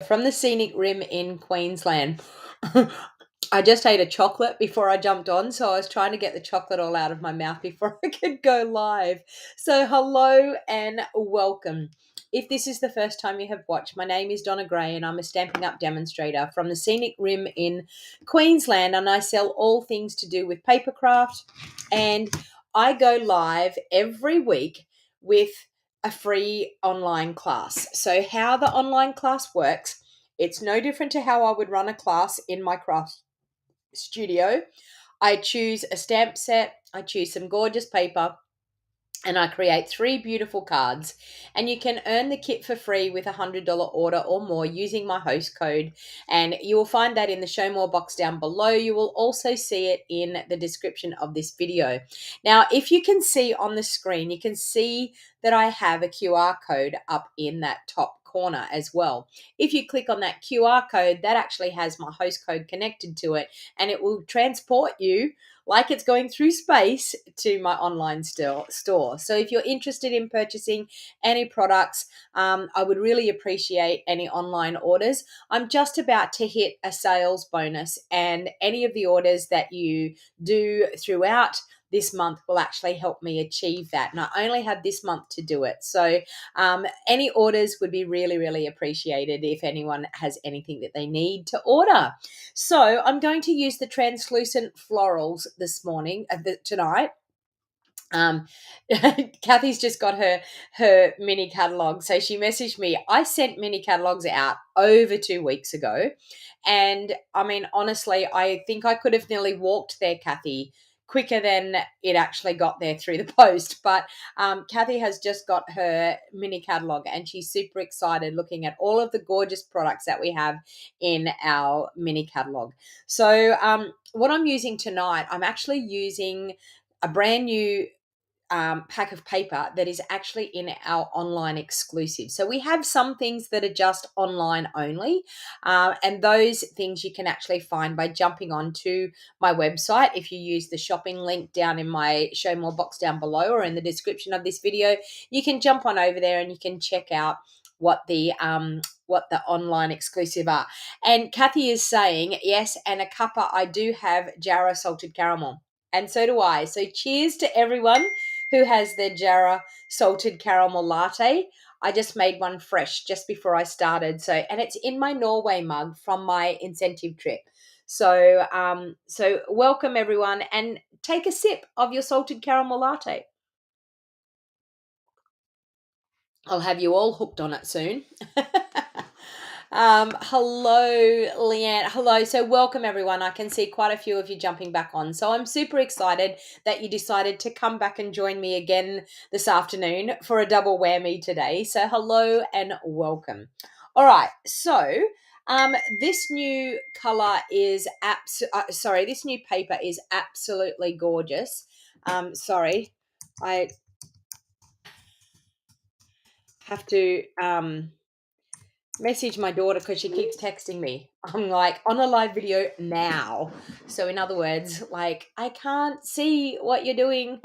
From the scenic rim in Queensland. I just ate a chocolate before I jumped on, so I was trying to get the chocolate all out of my mouth before I could go live. So, hello and welcome. If this is the first time you have watched, my name is Donna Gray and I'm a Stampin' Up demonstrator from the scenic rim in Queensland, and I sell all things to do with paper craft. And I go live every week with a free online class. So, how the online class works, it's no different to how I would run a class in my craft studio. I choose a stamp set, I choose some gorgeous paper, and I create 3 beautiful cards. And you can earn the kit for free with a $100 order or more using my host code. And you will find that in the show more box down below. You will also see it in the description of this video. Now, if you can see on the screen, you can see that I have a QR code up in that top corner as well. If you click on that QR code, that actually has my host code connected to it, and it will transport you like it's going through space to my online store. So if you're interested in purchasing any products, I would really appreciate any online orders. I'm just about to hit a sales bonus, and any of the orders that you do throughout this month will actually help me achieve that. And I only have this month to do it. So any orders would be really, really appreciated if anyone has anything that they need to order. So I'm going to use the translucent florals this morning, tonight. Kathy's just got her mini catalog, so she messaged me. I sent mini catalogs out over 2 weeks ago, and I mean, honestly, I think I could have nearly walked there, Kathy, quicker than it actually got there through the post. But Kathy has just got her mini catalog, and she's super excited looking at all of the gorgeous products that we have in our mini catalog. So what I'm using tonight, I'm actually using a brand new pack of paper that is actually in our online exclusive. So we have some things that are just online only, and those things you can actually find by jumping onto my website. If you use the shopping link down in my show more box down below or in the description of this video, you can jump on over there and you can check out what the online exclusive are. And Kathy is saying, yes, and a cuppa, I do have Jarrah salted caramel. And so do I. So cheers to everyone who has their Jarrah salted caramel latte. I just made one fresh just before I started. So, and it's in my Norway mug from my incentive trip. So, so welcome everyone, and take a sip of your salted caramel latte. I'll have you all hooked on it soon. Hello, Leanne. Hello. So welcome everyone. I can see quite a few of you jumping back on. So I'm super excited that you decided to come back and join me again this afternoon for a double whammy today. So hello and welcome. All right. So this new color is this new paper is absolutely gorgeous. Sorry, I have to message my daughter because she keeps texting me. I'm like on a live video now. So in other words, like, I can't see what you're doing.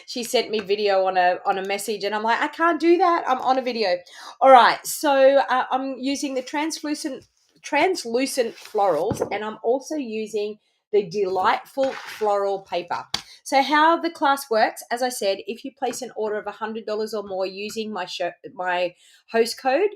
She sent me video on a message, and I'm like, I can't do that. I'm on a video. All right. So I'm using the translucent florals, and I'm also using the delightful floral paper. So how the class works, as I said, if you place an order of $100 or more using my host code,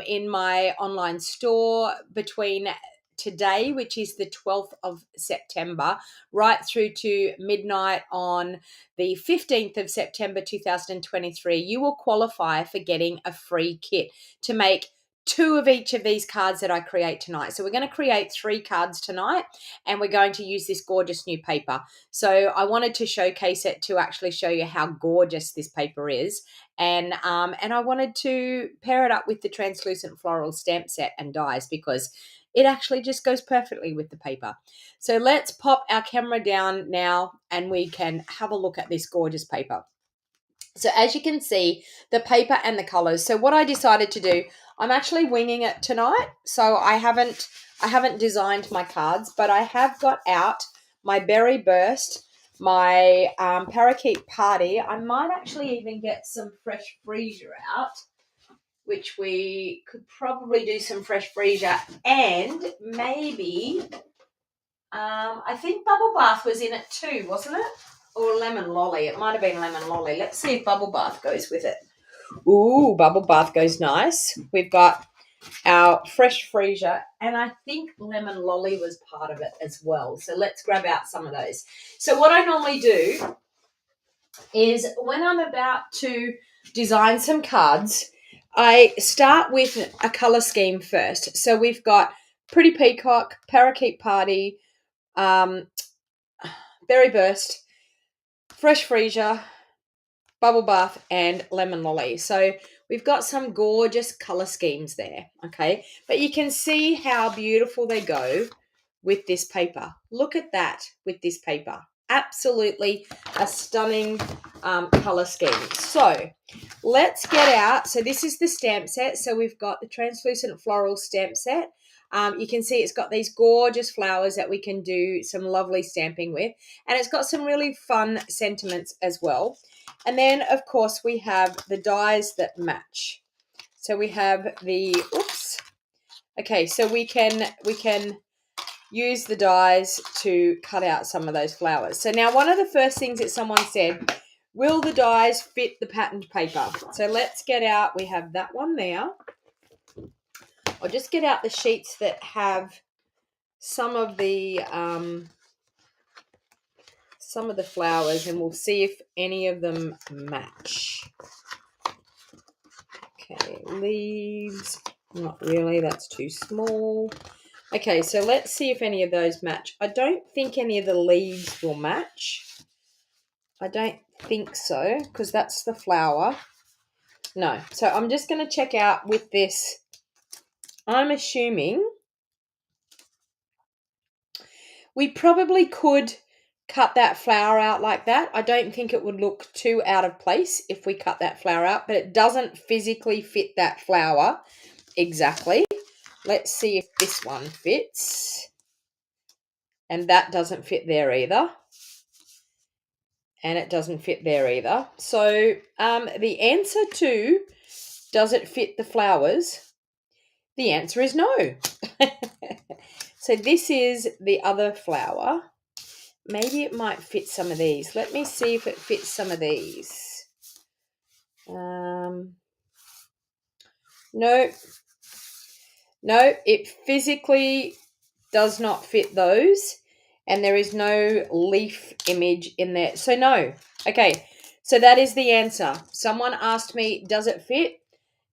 in my online store between today, which is the 12th of September, right through to midnight on the 15th of September 2023, you will qualify for getting a free kit to make 2 of each of these cards that I create tonight. So we're going to create 3 cards tonight, and we're going to use this gorgeous new paper. So I wanted to showcase it to actually show you how gorgeous this paper is. And I wanted to pair it up with the translucent floral stamp set and dies, because it actually just goes perfectly with the paper. So let's pop our camera down now and we can have a look at this gorgeous paper. So as you can see, the paper and the colors. So what I decided to do, I'm actually winging it tonight. So I haven't designed my cards, but I have got out my Berry Burst, my Parakeet Party. I might actually even get some fresh freesia out, which we could probably do some fresh freesia, and maybe I think bubble bath was in it too, wasn't it? Or lemon lolly. It might have been lemon lolly. Let's see if bubble bath goes with it. Ooh, bubble bath goes nice. We've got our fresh freesia, and I think lemon lolly was part of it as well. So let's grab out some of those. So what I normally do is when I'm about to design some cards, I start with a colour scheme first. So we've got Pretty Peacock, Parakeet Party, Berry Burst, Fresh Freesia, Bubble Bath, and Lemon Lolly. So we've got some gorgeous colour schemes there, okay? But you can see how beautiful they go with this paper. Look at that with this paper. Absolutely a stunning colour scheme. So let's get out. So this is the stamp set. So we've got the Translucent Floral stamp set. You can see it's got these gorgeous flowers that we can do some lovely stamping with. And it's got some really fun sentiments as well. And then, of course, we have the dies that match. So we have the, oops. Okay, so we can use the dies to cut out some of those flowers. So now one of the first things that someone said, will the dies fit the patterned paper? So let's get out, we have that one there. I'll just get out the sheets that have some of the flowers, and we'll see if any of them match. Okay, leaves, not really, that's too small. Okay, so let's see if any of those match. I don't think any of the leaves will match. I don't think so, because that's the flower. No, so I'm just going to check out with this. I'm assuming we probably could cut that flower out like that. I don't think it would look too out of place if we cut that flower out, but it doesn't physically fit that flower exactly. Let's see if this one fits. And that doesn't fit there either. And it doesn't fit there either. So the answer to, does it fit the flowers? The answer is no. So this is the other flower. Maybe it might fit some of these. Let me see if it fits some of these. No. No, it physically does not fit those. And there is no leaf image in there. So no. Okay, so that is the answer. Someone asked me, does it fit?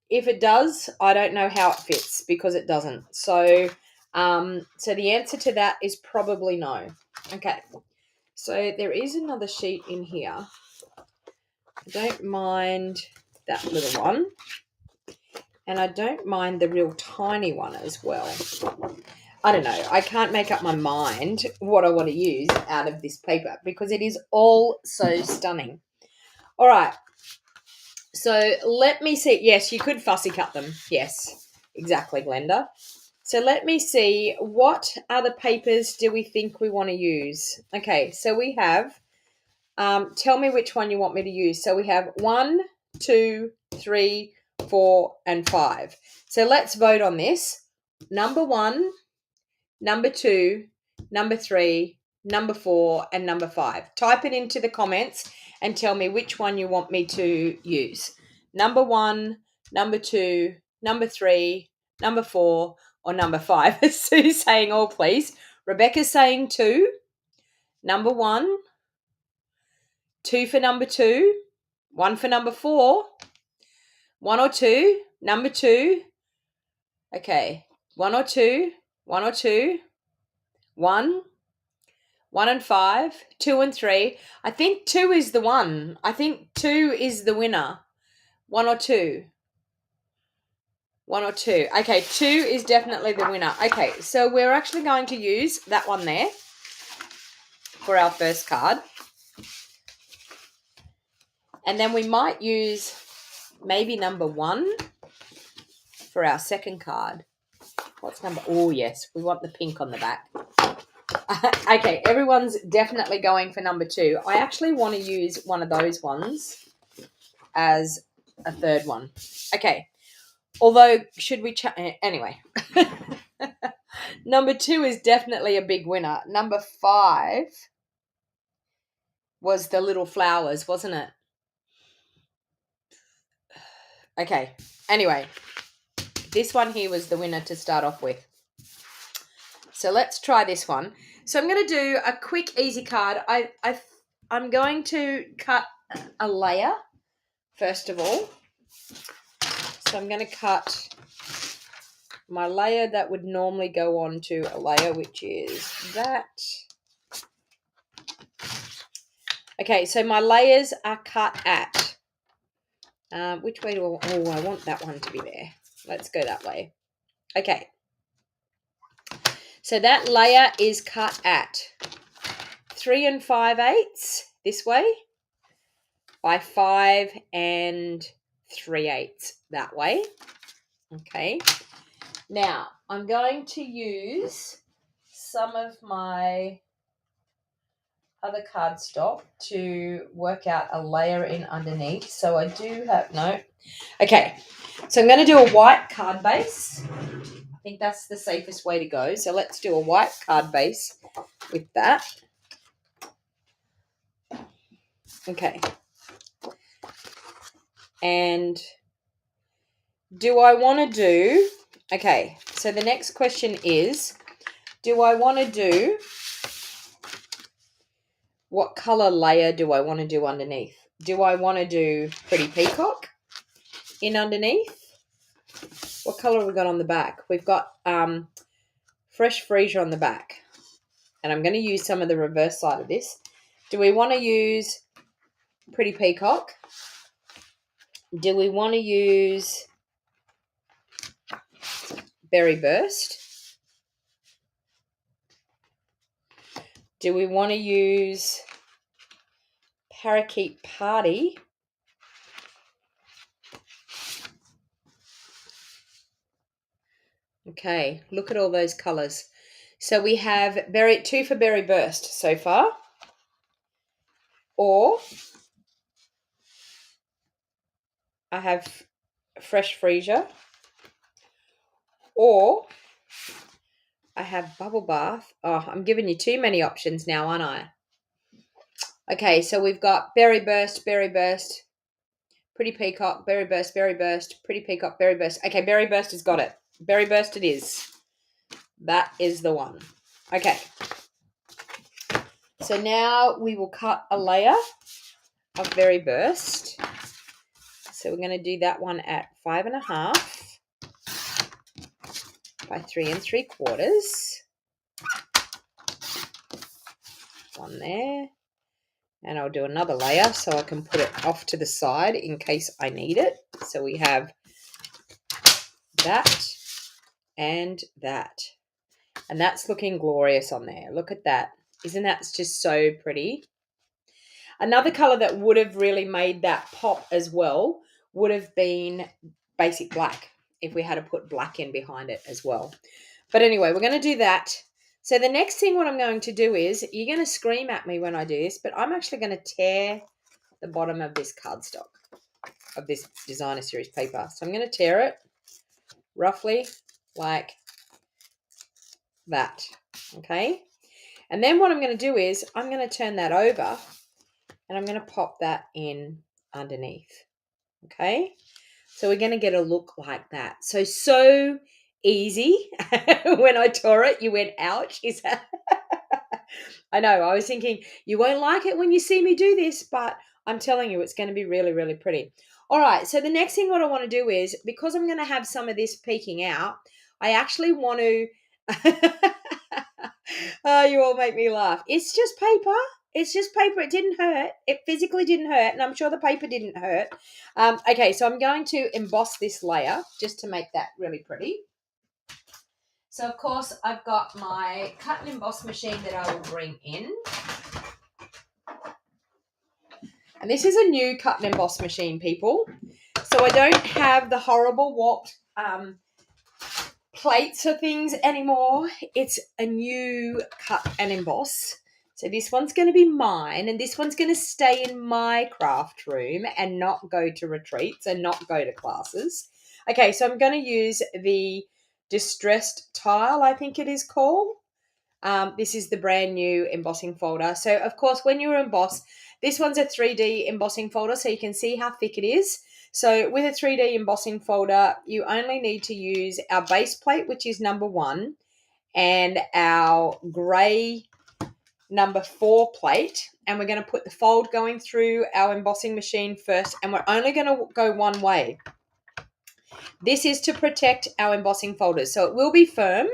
If it does, I don't know how it fits because it doesn't. So so the answer to that is probably no. Okay, so there is another sheet in here. I don't mind that little one. And I don't mind the real tiny one as well. I don't know. I can't make up my mind what I want to use out of this paper because it is all so stunning. All right. So let me see. Yes, you could fussy cut them. Yes, exactly, Glenda. So let me see. What other papers do we think we want to use? Okay, so we have, tell me which one you want me to use. So we have 1, 2, 3, 4, and 5. So let's vote on this. Number 1, number 2, number 3, number 4, and number 5. Type it into the comments and tell me which one you want me to use. Number 1, number 2, number 3, number 4, or number 5. Sue's saying all, please. Rebecca's saying 2. Number 1. 2 for number 2. 1 for number 4. 1 or 2. Number 2. Okay. 1 or 2. 1 or 2. 1. 1 and 5. 2 and 3. I think 2 is the one. I think 2 is the winner. 1 or 2. 1 or 2. Okay, 2 is definitely the winner. Okay, so we're actually going to use that one there for our first card. And then we might use maybe number 1 for our second card. What's number? Oh, yes, we want the pink on the back. Okay, everyone's definitely going for number 2. I actually want to use one of those ones as a third one. Okay, Although, should we anyway. Number 2 is definitely a big winner. Number 5 was the little flowers, wasn't it? Okay. Anyway, this one here was the winner to start off with. So let's try this one. So I'm going to do a quick, easy card. I'm going to cut a layer, first of all. So I'm going to cut my layer that would normally go on to a layer, which is that. Okay, so my layers are cut at, which way do I want that one to be there. Let's go that way. Okay. So that layer is cut at 3 5/8 this way by 5 3/8 that way. Okay. Now, I'm going to use some of my other cardstock to work out a layer in underneath. So I do have, no. Okay, so I'm going to do a white card base. I think that's the safest way to go. So let's do a white card base with that. Okay. And do I want to do, okay, so the next question is, do I want to do, what color layer do I want to do underneath? Do I want to do Pretty Peacock in underneath? What color have we got on the back? We've got Fresh Freesia on the back. And I'm going to use some of the reverse side of this. Do we want to use Pretty Peacock? Do we want to use Berry Burst? Do we want to use Parakeet Party? Okay, look at all those colors. So we have 2 for Berry Burst so far. Or I have Fresh Freesia. Or I have Bubble Bath. Oh, I'm giving you too many options now, aren't I? Okay, so we've got Berry Burst, Pretty Peacock, Berry Burst, Pretty Peacock, Berry Burst. Okay, Berry Burst has got it. Berry Burst it is. That is the one. Okay. So now we will cut a layer of Berry Burst. So we're going to do that one at 5 1/2 by 3 3/4. One there. And I'll do another layer so I can put it off to the side in case I need it. So we have that and that. And that's looking glorious on there. Look at that. Isn't that just so pretty? Another color that would have really made that pop as well would have been basic black if we had to put black in behind it as well. But anyway, we're going to do that. So the next thing what I'm going to do is, you're going to scream at me when I do this, but I'm actually going to tear the bottom of this cardstock, of this designer series paper. So I'm going to tear it roughly like that, okay? And then what I'm going to do is I'm going to turn that over and I'm going to pop that in underneath, okay? So we're going to get a look like that. So easy. When I tore it, you went, ouch. Is that? I know. I was thinking, you won't like it when you see me do this, but I'm telling you, it's going to be really, really pretty. All right. So the next thing what I want to do is, because I'm going to have some of this peeking out, I actually want to, oh, you all make me laugh. It's just paper. It's just paper. It didn't hurt. It physically didn't hurt, and I'm sure the paper didn't hurt. Okay, so I'm going to emboss this layer just to make that really pretty. So, of course, I've got my cut and emboss machine that I will bring in. And this is a new cut and emboss machine, people. So I don't have the horrible warped plates or things anymore. It's a new cut and emboss. So this one's going to be mine, and this one's going to stay in my craft room and not go to retreats and not go to classes. Okay, so I'm going to use the Distressed Tile, I think it is called. This is the brand new embossing folder. So, of course, when you emboss, this one's a 3D embossing folder, so you can see how thick it is. So with a 3D embossing folder, you only need to use our base plate, which is number 1, and our grey number 4 plate. And we're going to put the fold going through our embossing machine first, and we're only going to go one way. This is to protect our embossing folders. So it will be firm.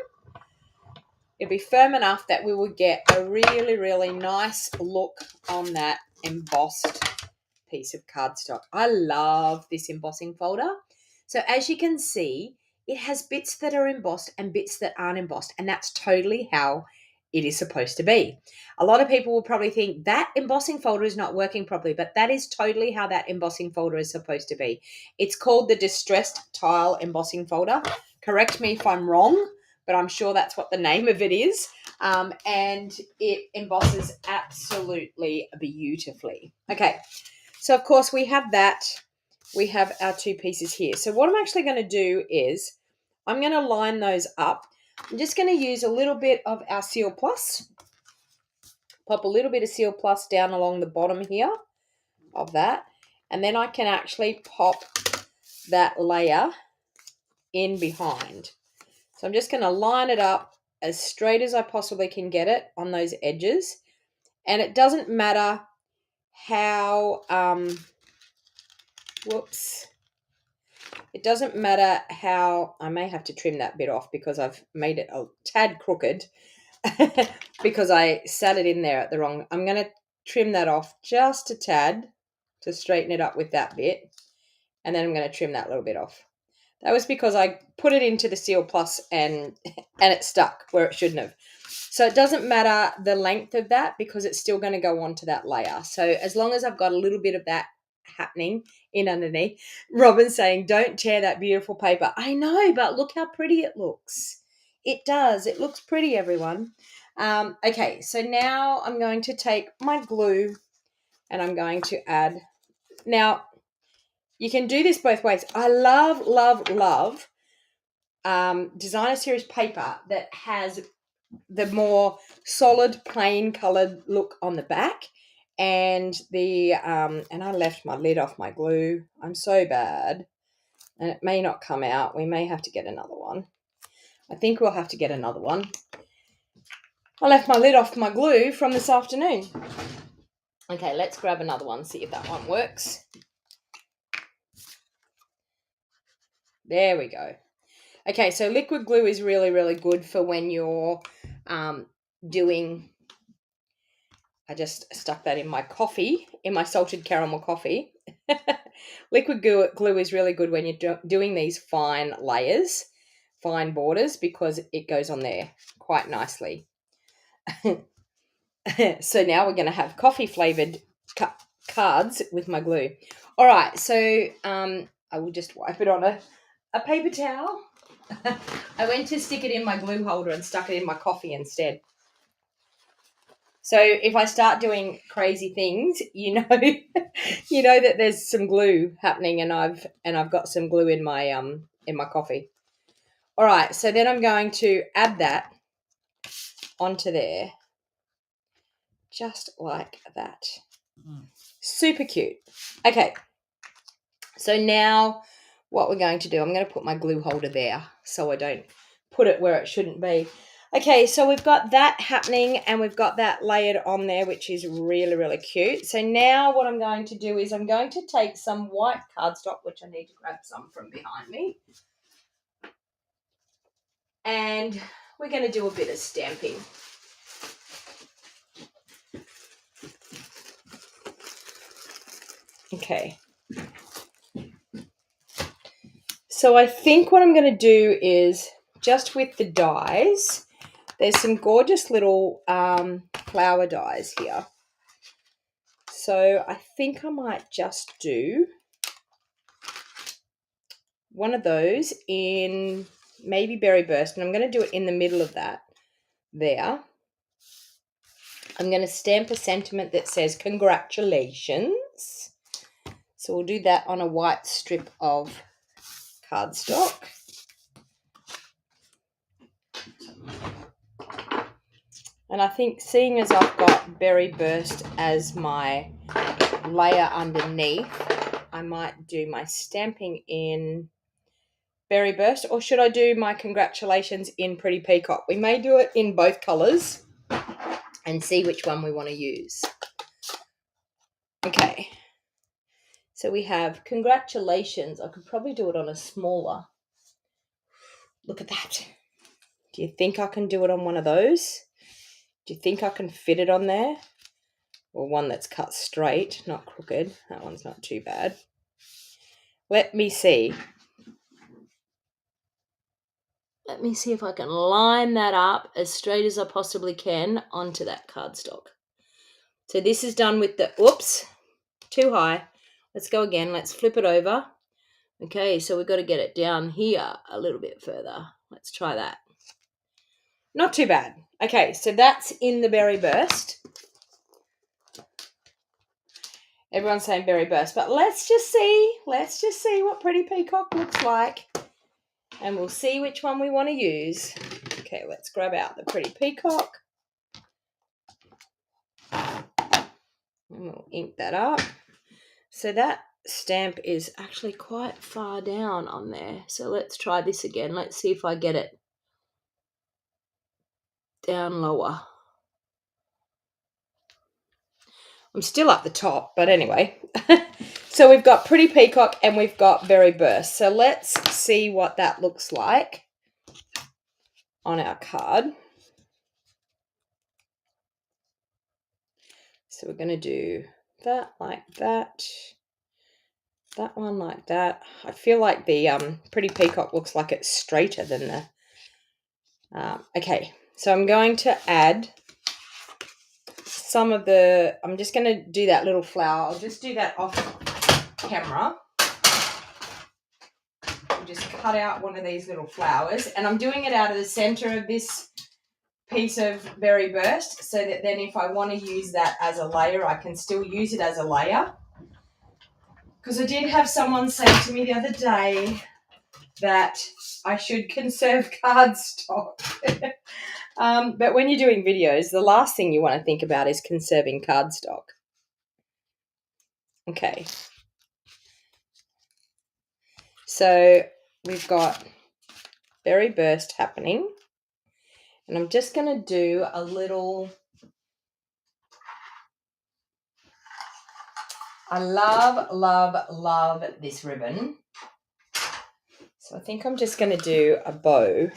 It'll be firm enough that we will get a really, really nice look on that embossed piece of cardstock. I love this embossing folder. So as you can see, it has bits that are embossed and bits that aren't embossed, and that's totally how it is supposed to be. A lot of people will probably think that embossing folder is not working properly, but that is totally how that embossing folder is supposed to be. It's called the Distressed Tile Embossing Folder. Correct me if I'm wrong, but I'm sure that's what the name of it is. And it embosses absolutely beautifully. Okay, so of course we have that. We have our 2 pieces here. So what I'm actually going to do is I'm going to line those up. I'm just going to use a little bit of our Seal Plus. Pop a little bit of Seal Plus down along the bottom here of that. And then I can actually pop that layer in behind. So I'm just going to line it up as straight as I possibly can get it on those edges. And it doesn't matter how, it doesn't matter how, I may have to trim that bit off because I've made it a tad crooked because I sat it in there at the wrong, I'm going to trim that off just a tad to straighten it up with that bit. And then I'm going to trim that little bit off. That was because I put it into the Seal Plus and it stuck where it shouldn't have. So it doesn't matter the length of that because it's still going to go onto that layer. So as long as I've got a little bit of that happening in underneath. Robin's saying, don't tear that beautiful paper. I know, but look how pretty it looks. It does. It looks pretty, everyone. Okay, so now I'm going to take my glue and I'm going to add. Now, you can do this both ways. I love, love, love designer series paper that has the more solid, plain coloured look on the back. And and I left my lid off my glue. I'm so bad. And it may not come out. We may have to get another one. I think we'll have to get another one. I left my lid off my glue from this afternoon. Okay, let's grab another one, see if that one works. There we go. Okay, so liquid glue is really, really good for when you're doing... I just stuck that in my coffee, in my salted caramel coffee. Liquid glue is really good when you're doing these fine layers, fine borders, because it goes on there quite nicely. So now we're going to have coffee flavoured cards with my glue. All right, so I will just wipe it on a paper towel. I went to stick it in my glue holder and stuck it in my coffee instead. So if I start doing crazy things, you know that there's some glue happening, and I've got some glue in my coffee. All right, so then I'm going to add that onto there, just like that. Super cute. Okay, so now what we're going to do, I'm going to put my glue holder there so I don't put it where it shouldn't be. Okay, so we've got that happening and we've got that layered on there, which is really, really cute. So now what I'm going to do is I'm going to take some white cardstock, which I need to grab some from behind me. And we're going to do a bit of stamping. Okay. So I think what I'm going to do is just with the dies, there's some gorgeous little flower dies here. So I think I might just do one of those in maybe Berry Burst, and I'm going to do it in the middle of that there. I'm going to stamp a sentiment that says congratulations. So we'll do that on a white strip of cardstock. And I think seeing as I've got Berry Burst as my layer underneath, I might do my stamping in Berry Burst, or should I do my congratulations in Pretty Peacock? We may do it in both colours and see which one we want to use. Okay, so we have congratulations. I could probably do it on a smaller. Look at that. Do you think I can do it on one of those? Do you think I can fit it on there? Or one that's cut straight, not crooked. That one's not too bad. Let me see. Let me see if I can line that up as straight as I possibly can onto that cardstock. So this is done with the, oops, too high. Let's go again. Let's flip it over. Okay, so we've got to get it down here a little bit further. Let's try that. Not too bad. Okay, so that's in the Berry Burst. Everyone's saying Berry Burst, but let's just see what Pretty Peacock looks like, and we'll see which one we want to use. Okay, let's grab out the Pretty Peacock, and we'll ink that up. So that stamp is actually quite far down on there, so let's try this again. Let's see if I get it down lower. I'm still up the top, but anyway. So we've got Pretty Peacock and we've got Berry Burst. So let's see what that looks like on our card. So we're going to do that like that. That one like that. I feel like the Pretty Peacock looks like it's straighter than the... okay, so I'm going to add some of the... I'm just going to do that little flower. I'll just do that off camera. I'll just cut out one of these little flowers. And I'm doing it out of the center of this piece of Berry Burst, so that then if I want to use that as a layer, I can still use it as a layer. Because I did have someone say to me the other day that I should conserve cardstock. But when you're doing videos, the last thing you want to think about is conserving cardstock. Okay. So we've got Berry Burst happening. And I'm just going to do a little... I love, love, love this ribbon. So I think I'm just going to do a bow.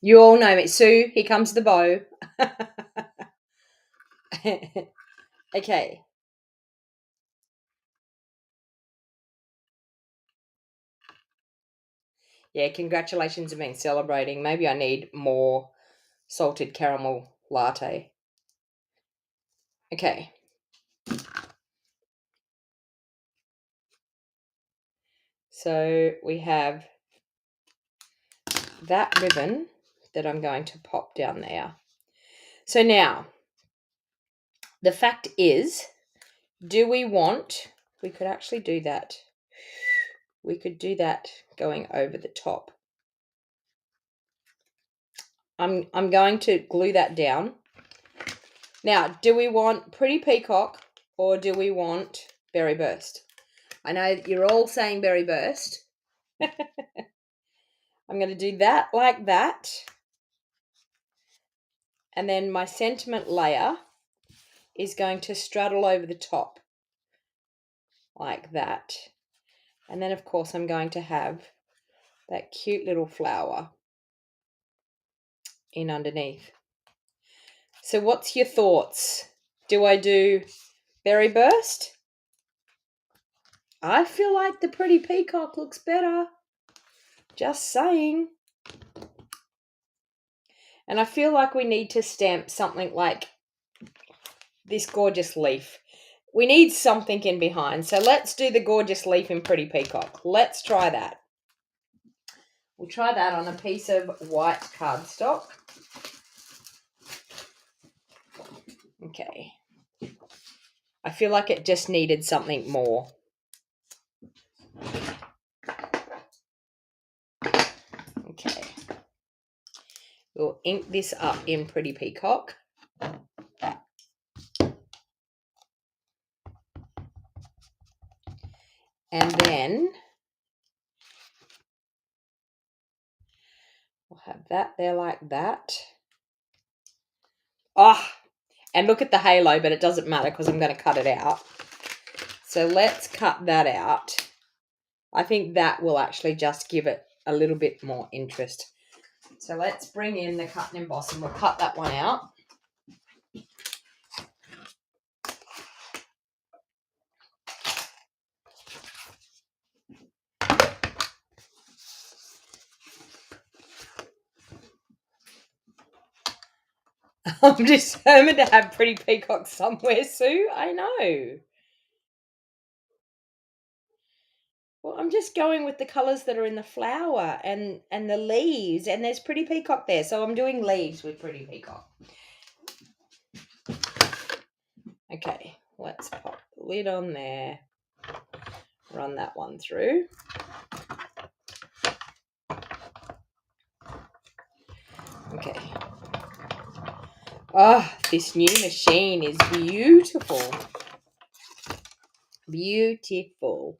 You all know me. Sue, here comes the bow. Okay. Yeah, congratulations on being celebrating. Maybe I need more salted caramel latte. Okay. So we have that ribbon that I'm going to pop down there. So now, the fact is, do we want... We could actually do that. We could do that going over the top. I'm going to glue that down. Now, do we want Pretty Peacock or do we want Berry Burst? I know you're all saying Berry Burst. I'm going to do that like that. And then my sentiment layer is going to straddle over the top like that. And then, of course, I'm going to have that cute little flower in underneath. So what's your thoughts? Do I do Berry Burst? I feel like the Pretty Peacock looks better. Just saying. And I feel like we need to stamp something like this gorgeous leaf. We need something in behind. So let's do the gorgeous leaf in Pretty Peacock. Let's try that. We'll try that on a piece of white cardstock. Okay. I feel like it just needed something more. We'll ink this up in Pretty Peacock. And then we'll have that there like that. Oh, and look at the halo, but it doesn't matter because I'm going to cut it out. So let's cut that out. I think that will actually just give it a little bit more interest. So let's bring in the cut and emboss, and we'll cut that one out. I'm determined to have Pretty Peacock somewhere, Sue. I know. Well, I'm just going with the colours that are in the flower and the leaves, and there's Pretty Peacock there. So I'm doing leaves with Pretty Peacock. Okay, let's pop the lid on there. Run that one through. Okay. Oh, this new machine is beautiful. Beautiful.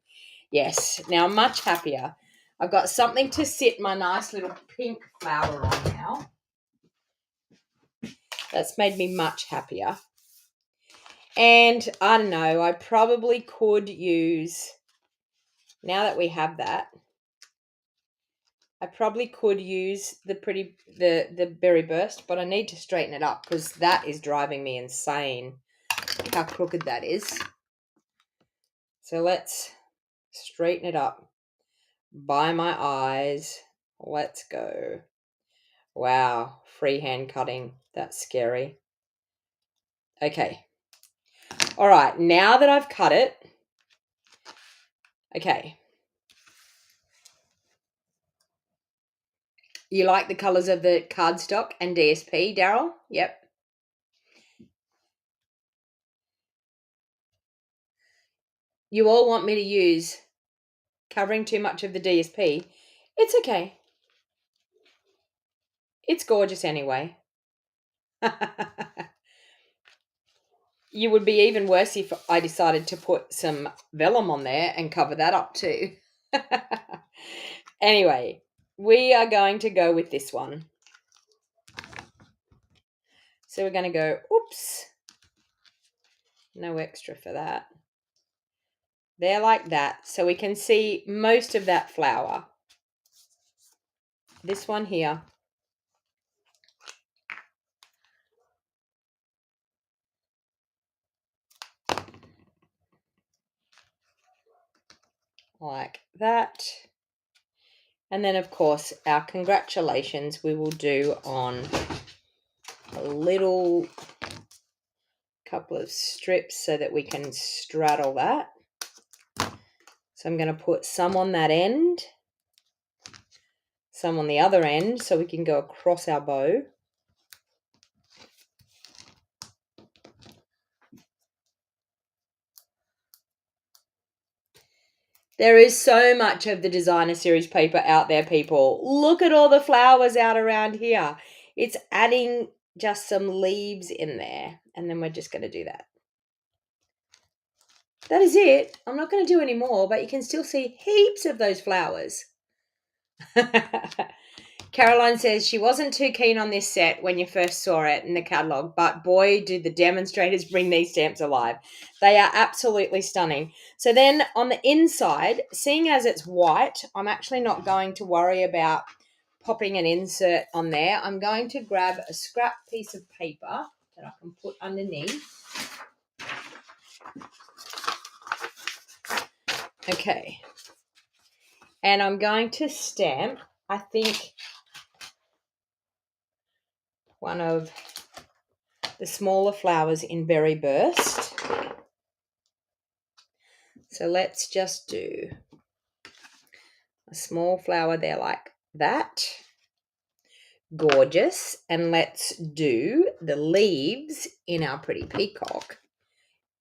Yes, now I'm much happier. I've got something to sit my nice little pink flower on now. That's made me much happier. And I don't know, I probably could use, now that we have that, I probably could use the berry burst, but I need to straighten it up because that is driving me insane how crooked that is. So let's straighten it up. By my eyes. Let's go. Wow, freehand cutting. That's scary. Okay. All right, now that I've cut it, okay. You like the colours of the cardstock and DSP, Daryl? Yep. You all want me to use covering too much of the DSP. It's okay. It's gorgeous anyway. You would be even worse if I decided to put some vellum on there and cover that up too. Anyway, we are going to go with this one. So we're going to go, oops, no extra for that. There like that. So we can see most of that flower. This one here. Like that. And then, of course, our congratulations we will do on a little couple of strips so that we can straddle that. So I'm going to put some on that end, some on the other end so we can go across our bow. There is so much of the designer series paper out there, people. Look at all the flowers out around here. It's adding just some leaves in there. And then we're just going to do that. That is it. I'm not going to do any more, but you can still see heaps of those flowers. Caroline says she wasn't too keen on this set when you first saw it in the catalogue, but boy, did the demonstrators bring these stamps alive. They are absolutely stunning. So then on the inside, seeing as it's white, I'm actually not going to worry about popping an insert on there. I'm going to grab a scrap piece of paper that I can put underneath. Okay. And I'm going to stamp, I think, one of the smaller flowers in Berry Burst. So let's just do a small flower there like that. Gorgeous. And let's do the leaves in our Pretty Peacock.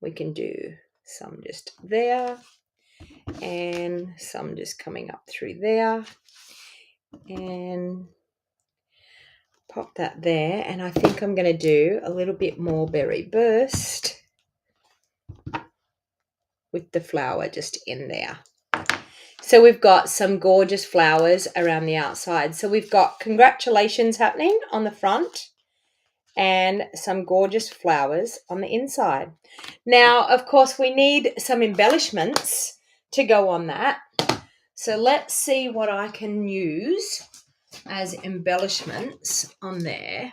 We can do some just there and some just coming up through there and pop that there, and I think I'm going to do a little bit more berry burst with the flower just in there. So we've got some gorgeous flowers around the outside. So we've got congratulations happening on the front and some gorgeous flowers on the inside. Now, of course, we need some embellishments to go on that. So let's see what I can use as embellishments on there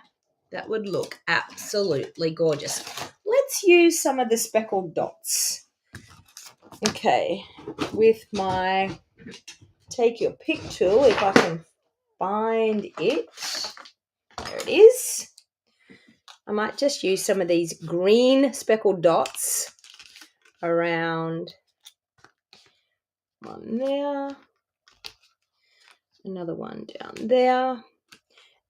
that would look absolutely gorgeous. Let's use some of the speckled dots. Okay, with my take your pick tool, if I can find it. There it is. I might just use some of these green speckled dots around one there, another one down there,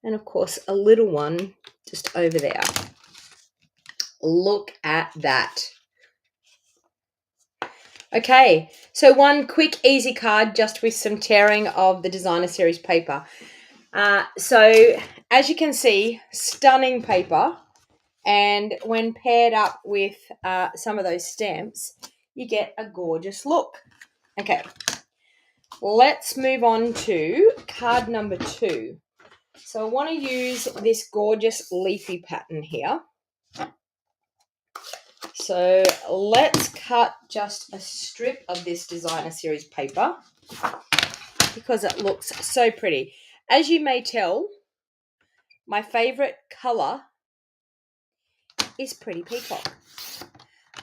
and of course a little one just over there. Look at that. Okay, so one quick easy card just with some tearing of the designer series paper. So as you can see, stunning paper, and when paired up with some of those stamps, you get a gorgeous look. Okay, let's move on to card number 2. So I want to use this gorgeous leafy pattern here. So let's cut just a strip of this designer series paper because it looks so pretty. As you may tell, my favorite color is Pretty Peacock.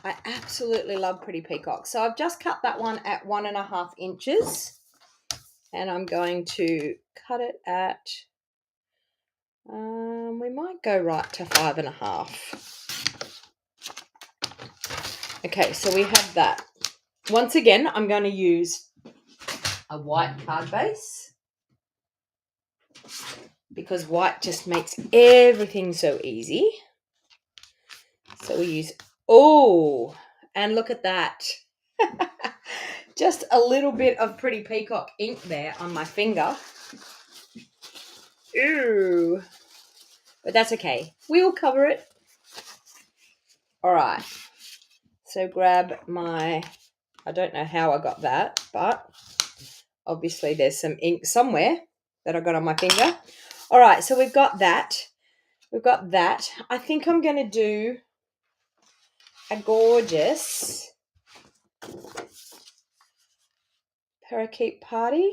I absolutely love Pretty Peacock. So I've just cut that one at 1.5 inches, and I'm going to cut it at, we might go right to 5.5. Okay, so we have that. Once again, I'm going to use a white card base because white just makes everything so easy. So we use, oh, and look at that. Just a little bit of Pretty Peacock ink there on my finger. Ooh. But that's okay. We'll cover it. All right. So grab my, I don't know how I got that, but obviously there's some ink somewhere that I got on my finger. All right, so we've got that. We've got that. I think I'm going to do a gorgeous parakeet party.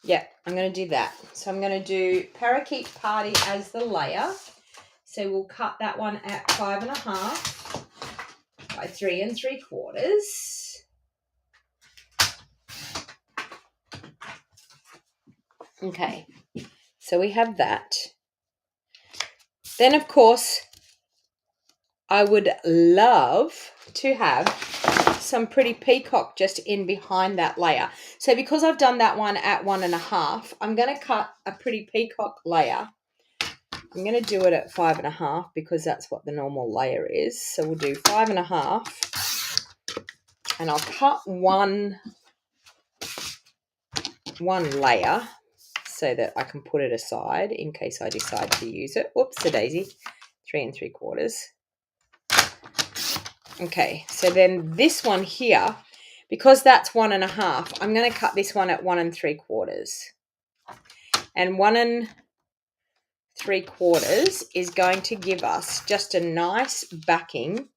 Yeah, I'm going to do that. So I'm going to do parakeet party as the layer. So we'll cut that one at 5.5 by 3 3/4. Okay, so we have that. Then, of course, I would love to have some Pretty Peacock just in behind that layer. So because I've done that one at 1.5, I'm going to cut a Pretty Peacock layer. I'm going to do it at 5.5 because that's what the normal layer is. So we'll do 5.5, and I'll cut one layer so that I can put it aside in case I decide to use it. Whoops, the daisy. 3 3/4. Okay, so then this one here, because that's 1.5, I'm going to cut this one at 1 3/4. And 1 3/4 is going to give us just a nice backing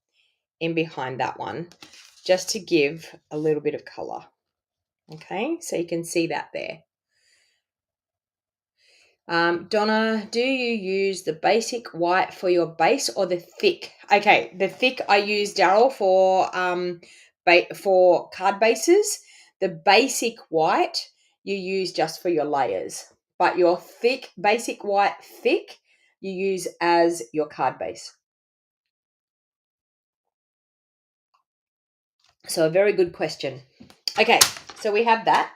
in behind that one, just to give a little bit of color. Okay, so you can see that there. Donna, do you use the basic white for your base or the thick? Okay, the thick I use, Daryl, for card bases. The basic white you use just for your layers, but your thick, basic white thick, you use as your card base. So a very good question. Okay, so we have that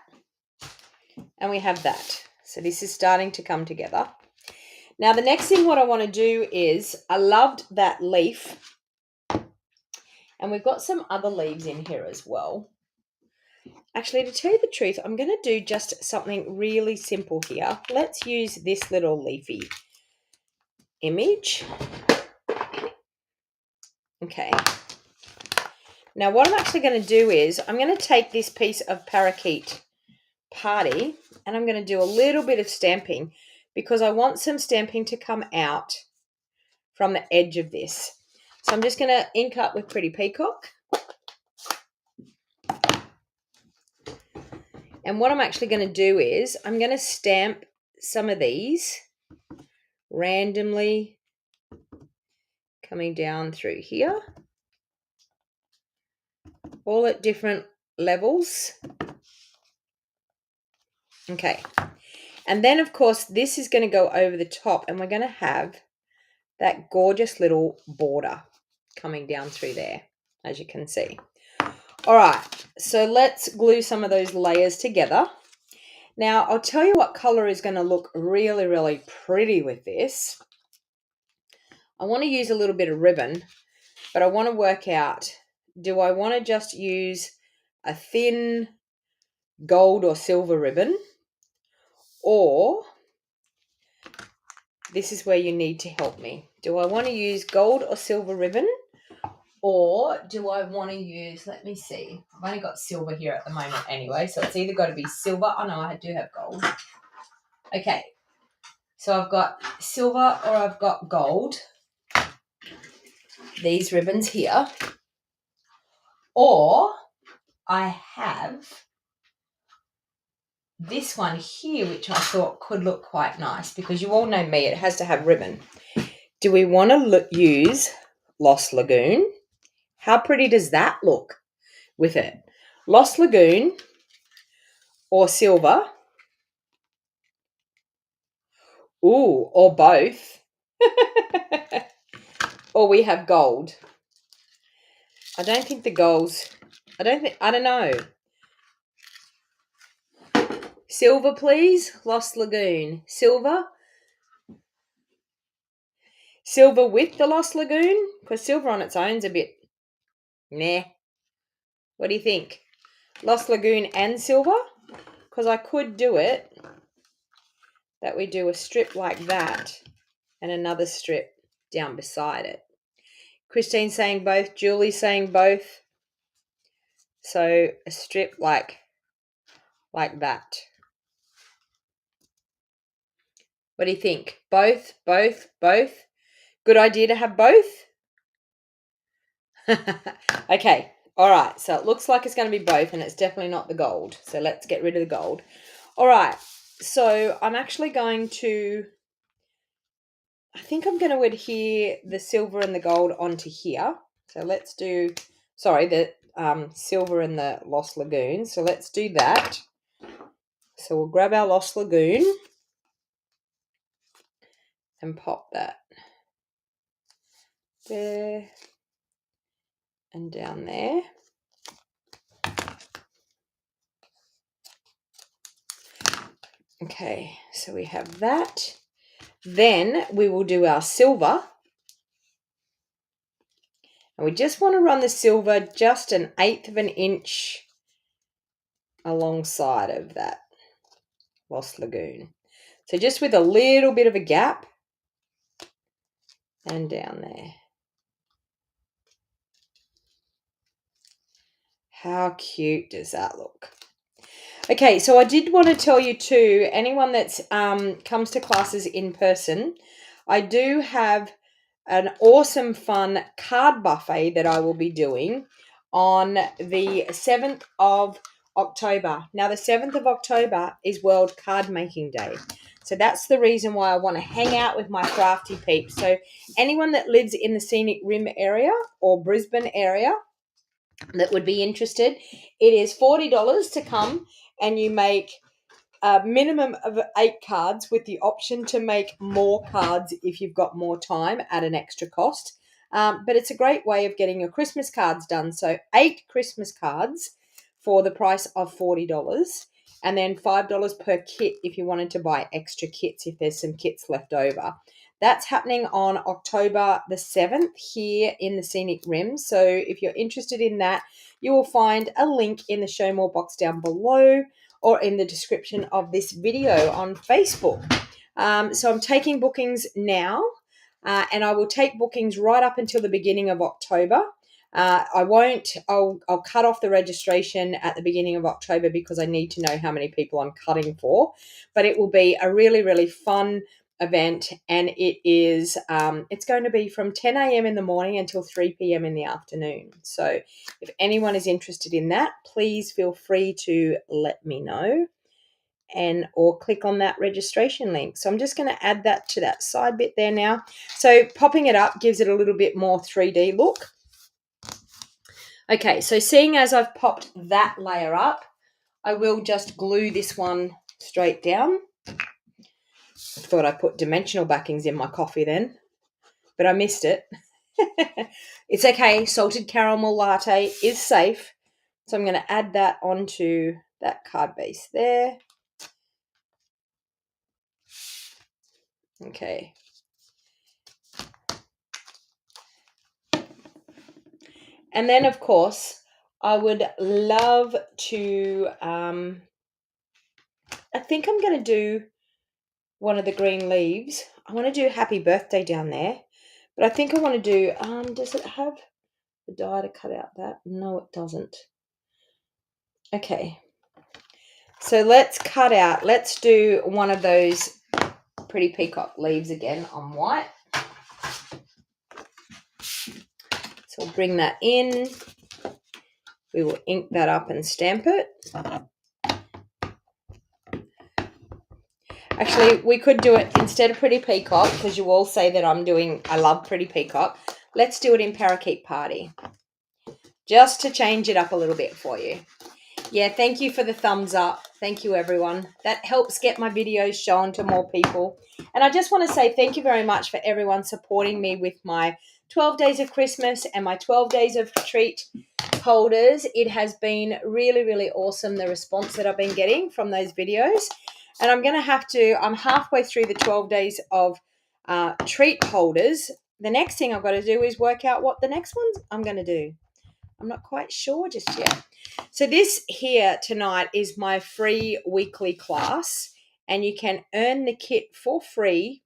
and we have that. So this is starting to come together. Now, the next thing what I want to do is, I loved that leaf. And we've got some other leaves in here as well. Actually, to tell you the truth, I'm going to do just something really simple here. Let's use this little leafy image. Okay. Now what I'm actually going to do is I'm going to take this piece of parakeet party and I'm going to do a little bit of stamping because I want some stamping to come out from the edge of this. So I'm just going to ink up with Pretty Peacock. And what I'm actually going to do is I'm going to stamp some of these randomly coming down through here, all at different levels. Okay. And then, of course, this is going to go over the top and we're going to have that gorgeous little border coming down through there, as you can see. All right, so let's glue some of those layers together. Now, I'll tell you what color is going to look really, really pretty with this. I want to use a little bit of ribbon, but I want to work out, do I want to just use a thin gold or silver ribbon, or this is where you need to help me. Do I want to use gold or silver ribbon, or do I want to use, let me see, I've only got silver here at the moment anyway, so it's either got to be silver. Oh no, I do have gold. Okay, so I've got silver or I've got gold, these ribbons here, or I have this one here, which I thought could look quite nice because you all know me, it has to have ribbon. Do we want to use Lost Lagoon? How pretty does that look with it? Lost Lagoon or silver? Ooh, or both. Or we have gold. I don't think the golds, I don't know. Silver, please. Lost Lagoon. Silver. Silver with the Lost Lagoon? Because silver on its own is a bit meh. What do you think? Lost Lagoon and silver? Because I could do it that we do a strip like that and another strip down beside it. Christine saying both. Julie saying both. So a strip like that. What do you think? Both, both, both? Good idea to have both? Okay. All right. So it looks like it's going to be both and it's definitely not the gold. So let's get rid of the gold. All right. So I'm actually going to, I think I'm going to adhere the silver and the gold onto here. So let's do, sorry, the silver and the Lost Lagoon. So let's do that. So we'll grab our Lost Lagoon and pop that there and down there. Okay, so we have that. Then we will do our silver. And we just want to run the silver just 1/8 of an inch alongside of that Lost Lagoon. So just with a little bit of a gap and down there. How cute does that look? Okay, so I did want to tell you too, anyone that's comes to classes in person, I do have an awesome fun card buffet that I will be doing on the 7th of October. Now, the 7th of October is World Card Making Day. So that's the reason why I want to hang out with my crafty peeps. So anyone that lives in the Scenic Rim area or Brisbane area that would be interested, it is $40 to come and you make a minimum of 8 cards with the option to make more cards if you've got more time at an extra cost. But it's a great way of getting your Christmas cards done. So 8 Christmas cards for the price of $40 and then $5 per kit if you wanted to buy extra kits if there's some kits left over. That's happening on October the 7th here in the Scenic Rim. So if you're interested in that, you will find a link in the show more box down below or in the description of this video on Facebook. So I'm taking bookings now, and I will take bookings right up until the beginning of October. I'll cut off the registration at the beginning of October because I need to know how many people I'm cutting for. But it will be a really, really fun event, and it's going to be from 10 a.m. in the morning until 3 p.m. in the afternoon. So if anyone is interested in that, please feel free to let me know or click on that registration link. So I'm just going to add that to that side bit there now. So popping it up gives it a little bit more 3D look. Okay, so seeing as I've popped that layer up, I will just glue this one straight down. I thought I put dimensional backings in my coffee then, but I missed it. It's okay, salted caramel latte is safe. So I'm going to add that onto that card base there. Okay. And then, of course, I would love to, I think I'm going to do one of the green leaves. I want to do happy birthday down there. But I think I want to do, does it have the die to cut out that? No, it doesn't. Okay. So let's do one of those pretty peacock leaves again on white. So we'll bring that in. We will ink that up and stamp it. Actually, we could do it instead of pretty peacock, because you all say that I love pretty peacock. Let's do it in parakeet party, just to change it up a little bit for you. Yeah, thank you for the thumbs up. Thank you, everyone. That helps get my videos shown to more people. And I just want to say thank you very much for everyone supporting me with my 12 days of Christmas and my 12 days of treat holders. It has been really, really awesome, the response that I've been getting from those videos. And I'm halfway through the 12 days of treat holders. The next thing I've got to do is work out what the next ones I'm going to do. I'm not quite sure just yet. So this here tonight is my free weekly class, and you can earn the kit for free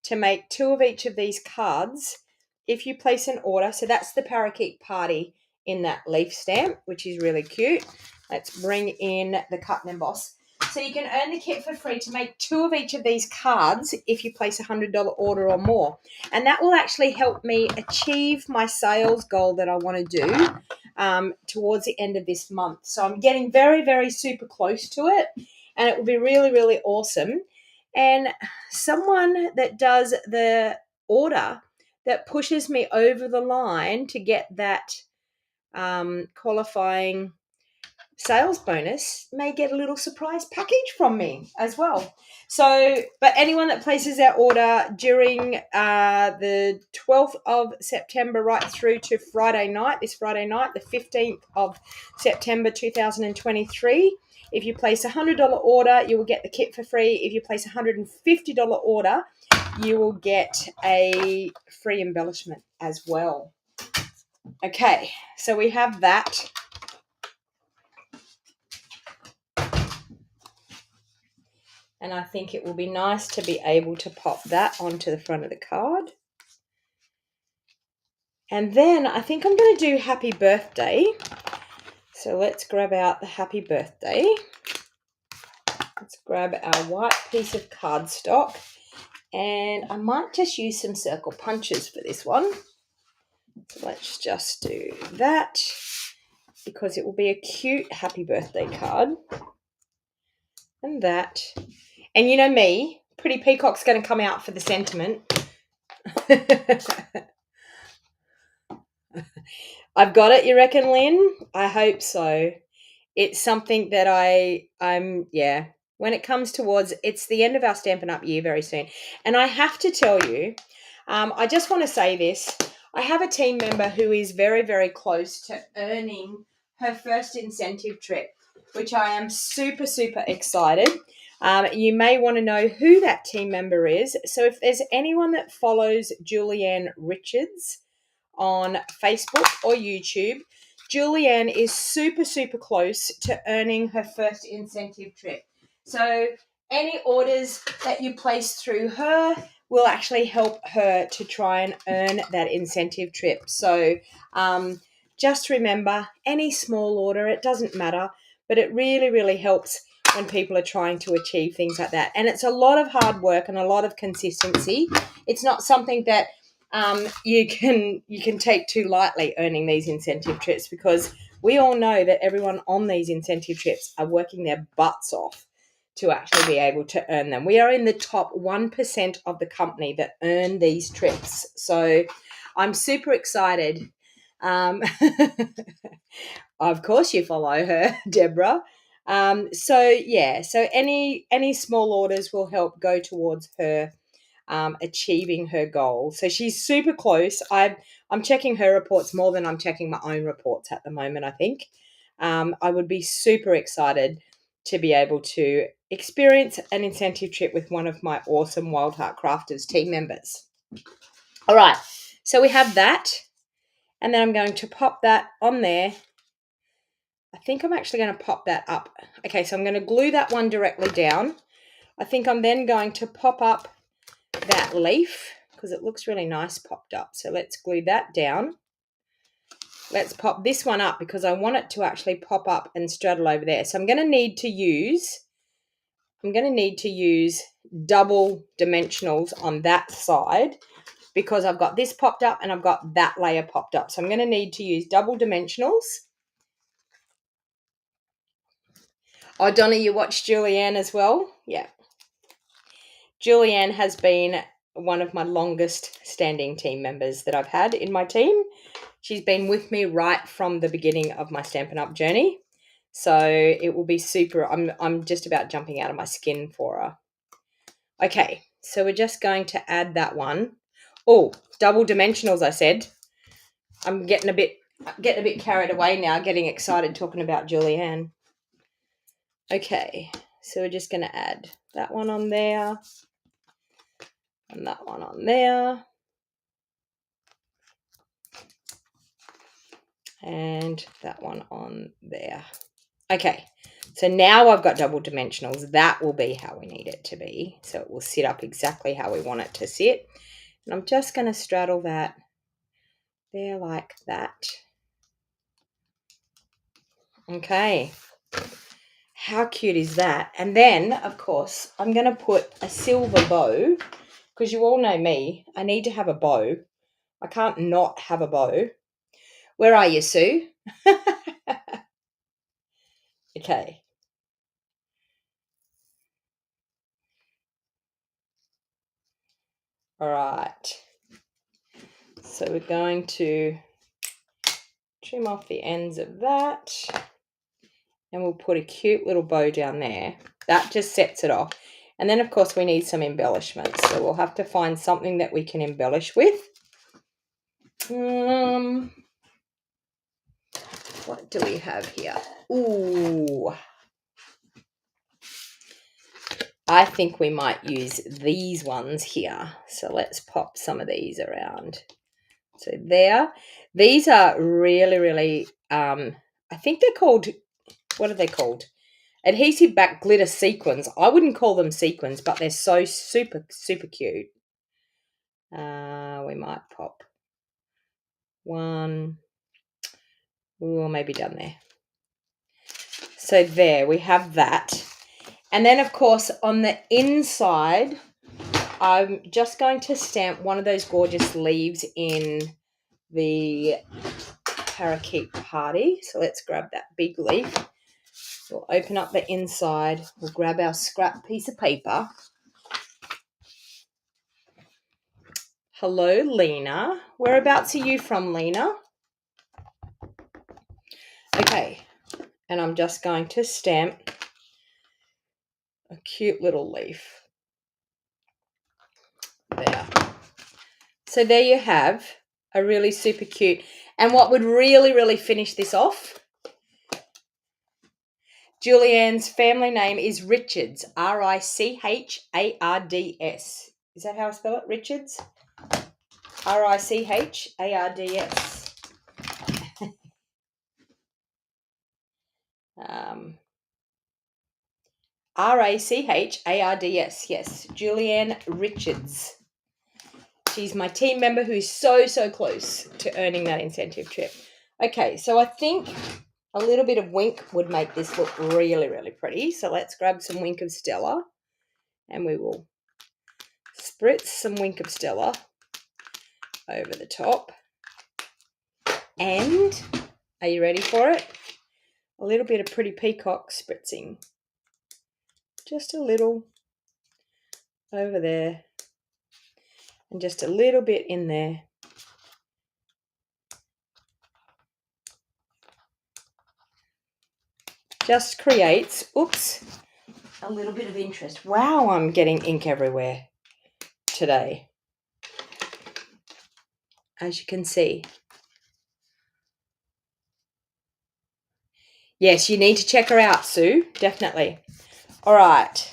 to make 2 of each of these cards if you place an order. So that's the parakeet party in that leaf stamp, which is really cute. Let's bring in the cut and emboss. So you can earn the kit for free to make 2 of each of these cards if you place a $100 order or more. And that will actually help me achieve my sales goal that I want to do towards the end of this month. So I'm getting very, very super close to it, and it will be really, really awesome. And someone that does the order that pushes me over the line to get that qualifying sales bonus may get a little surprise package from me as well. So, but anyone that places their order during the 12th of September right through to this Friday night, the 15th of September 2023, if you place a $100 order, you will get the kit for free. If you place a $150 order, you will get a free embellishment as well. Okay, so we have that. And I think it will be nice to be able to pop that onto the front of the card. And then I think I'm going to do happy birthday. So let's grab out the happy birthday. Let's grab our white piece of cardstock. And I might just use some circle punches for this one. So let's just do that, because it will be a cute happy birthday card. And that. And you know me, Pretty Peacock's going to come out for the sentiment. I've got it, you reckon, Lynn? I hope so. It's something that yeah. When it comes towards, it's the end of our Stampin' Up! Year very soon. And I have to tell you, I just want to say this. I have a team member who is very, very close to earning her first incentive trip, which I am super, super excited. You may want to know who that team member is. So if there's anyone that follows Julianne Richards on Facebook or YouTube, Julianne is super, super close to earning her first incentive trip. So any orders that you place through her will actually help her to try and earn that incentive trip. So just remember, any small order, it doesn't matter, but it really, really helps when people are trying to achieve things like that. And it's a lot of hard work and a lot of consistency. It's not something that you can take too lightly, earning these incentive trips, because we all know that everyone on these incentive trips are working their butts off to actually be able to earn them. We are in the top 1% of the company that earn these trips. So I'm super excited. Of course you follow her, Deborah. So any small orders will help go towards her achieving her goal. So she's super close. I'm checking her reports more than I'm checking my own reports at the moment, I think. I would be super excited to be able to experience an incentive trip with one of my awesome Wild Heart Crafters team members. All right, so we have that. And then I'm going to pop that on there. I think I'm actually going to pop that up. Okay, so I'm going to glue that one directly down. I think I'm then going to pop up that leaf because it looks really nice popped up. So let's glue that down. Let's pop this one up because I want it to actually pop up and straddle over there. So I'm going to need to use double dimensionals on that side because I've got this popped up and I've got that layer popped up. So I'm going to need to use double dimensionals. Oh, Donna, you watched Julianne as well? Yeah. Julianne has been one of my longest standing team members that I've had in my team. She's been with me right from the beginning of my Stampin' Up! Journey. So it will be super. I'm just about jumping out of my skin for her. Okay, so we're just going to add that one. Oh, double dimensionals, I said. I'm getting a bit carried away now, getting excited talking about Julianne. Okay, so we're just going to add that one on there and that one on there. And that one on there. Okay, so now I've got double dimensionals. That will be how we need it to be. So it will sit up exactly how we want it to sit. And I'm just going to straddle that there like that. Okay. How cute is that? And then, of course, I'm going to put a silver bow because you all know me. I need to have a bow. I can't not have a bow. Where are you, Sue? Okay. All right. So we're going to trim off the ends of that. And we'll put a cute little bow down there. That just sets it off. And then, of course, we need some embellishments. So we'll have to find something that we can embellish with. What do we have here? Ooh. I think we might use these ones here. So let's pop some of these around. So there. These are really, really, I think they're called, what are they called? Adhesive back glitter sequins. I wouldn't call them sequins, but they're so super, super cute. We might pop one. Ooh, maybe down there. So there, we have that. And then, of course, on the inside, I'm just going to stamp one of those gorgeous leaves in the parakeet party. So let's grab that big leaf. We'll open up the inside. We'll grab our scrap piece of paper. Hello, Lena. Whereabouts are you from, Lena? Okay. And I'm just going to stamp a cute little leaf. There. So there you have a really super cute. And what would really, really finish this off? Julianne's family name is Richards, Richards. Is that how I spell it? Richards? Richards. Rachards. Yes, Julianne Richards. She's my team member who's so close to earning that incentive trip. Okay, so I think a little bit of Wink would make this look really, really pretty. So let's grab some Wink of Stella and we will spritz some Wink of Stella over the top. And, are you ready for it? A little bit of Pretty Peacock spritzing. Just a little over there. And just a little bit in there. Just creates, a little bit of interest. Wow, I'm getting ink everywhere today. As you can see. Yes, you need to check her out, Sue. Definitely. All right.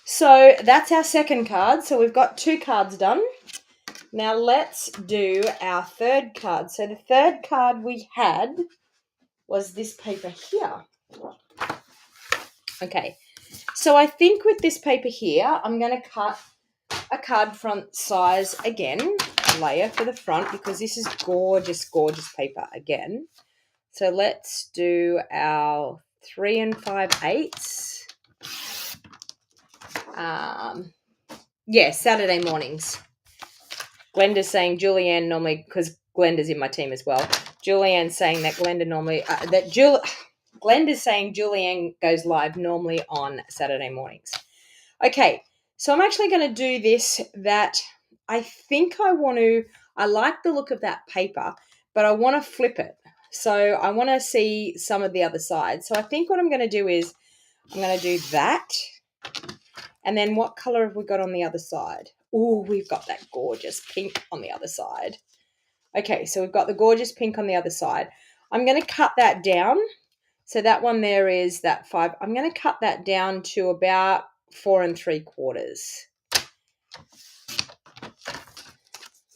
So that's our second card. So we've got 2 cards done. Now let's do our third card. So the third card we had was this paper here. Okay. So I think with this paper here, I'm going to cut a card front size again, layer for the front, because this is gorgeous, gorgeous paper again. So let's do our 3 5/8. Saturday mornings. Glenda's saying Julianne normally, because Glenda's in my team as well. Julianne's saying that Glenda normally, Glenda's saying Julianne goes live normally on Saturday mornings. Okay, so I'm actually going to do this that I think I like the look of that paper, but I want to flip it. So I want to see some of the other side. So I think what I'm going to do is I'm going to do that. And then what color have we got on the other side? Oh, we've got that gorgeous pink on the other side. Okay, so we've got the gorgeous pink on the other side. I'm going to cut that down. So that one there is that 5. I'm going to cut that down to about 4 3/4.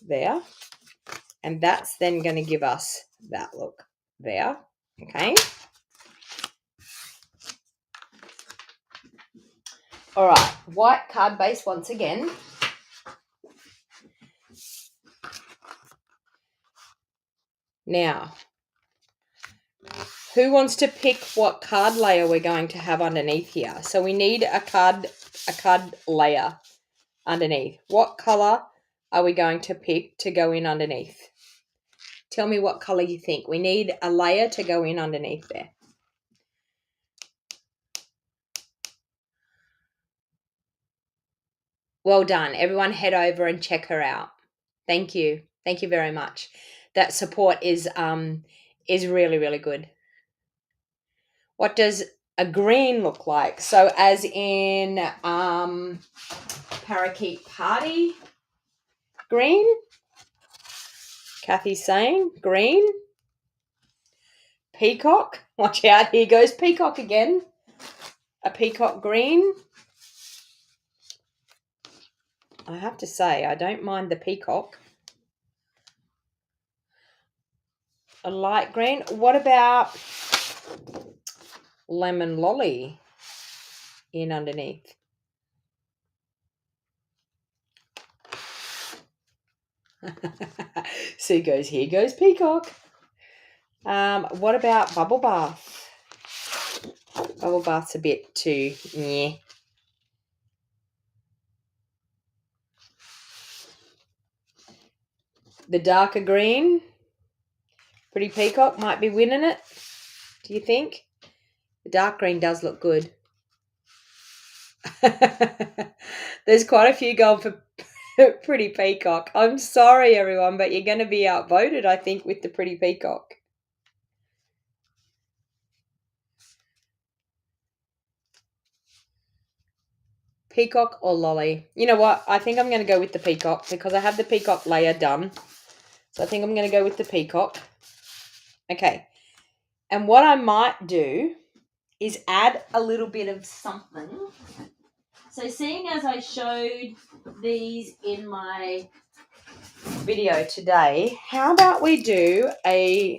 There. And that's then going to give us that look there. Okay. All right, white card base once again. Now, who wants to pick what card layer we're going to have underneath here? So we need a card layer underneath. What color are we going to pick to go in underneath? Tell me what color you think. We need a layer to go in underneath there. Well done. Everyone head over and check her out. Thank you. Thank you very much. That support is really, really good. What does a green look like? So as in Parakeet Party green? Kathy's saying green. Peacock. Watch out. Here goes Peacock again. A peacock green. I have to say, I don't mind the peacock. A light green. What about lemon lolly in underneath? So goes, here goes peacock. What about bubble bath? Bubble bath's a bit too yeah. The darker green, Pretty Peacock might be winning it. Do you think? The dark green does look good. There's quite a few going for Pretty Peacock. I'm sorry, everyone, but you're going to be outvoted, I think, with the Pretty Peacock. Peacock or lolly? You know what? I think I'm going to go with the peacock because I have the peacock layer done. So I think I'm going to go with the peacock. Okay. And what I might do is add a little bit of something. So seeing as I showed these in my video today, how about we do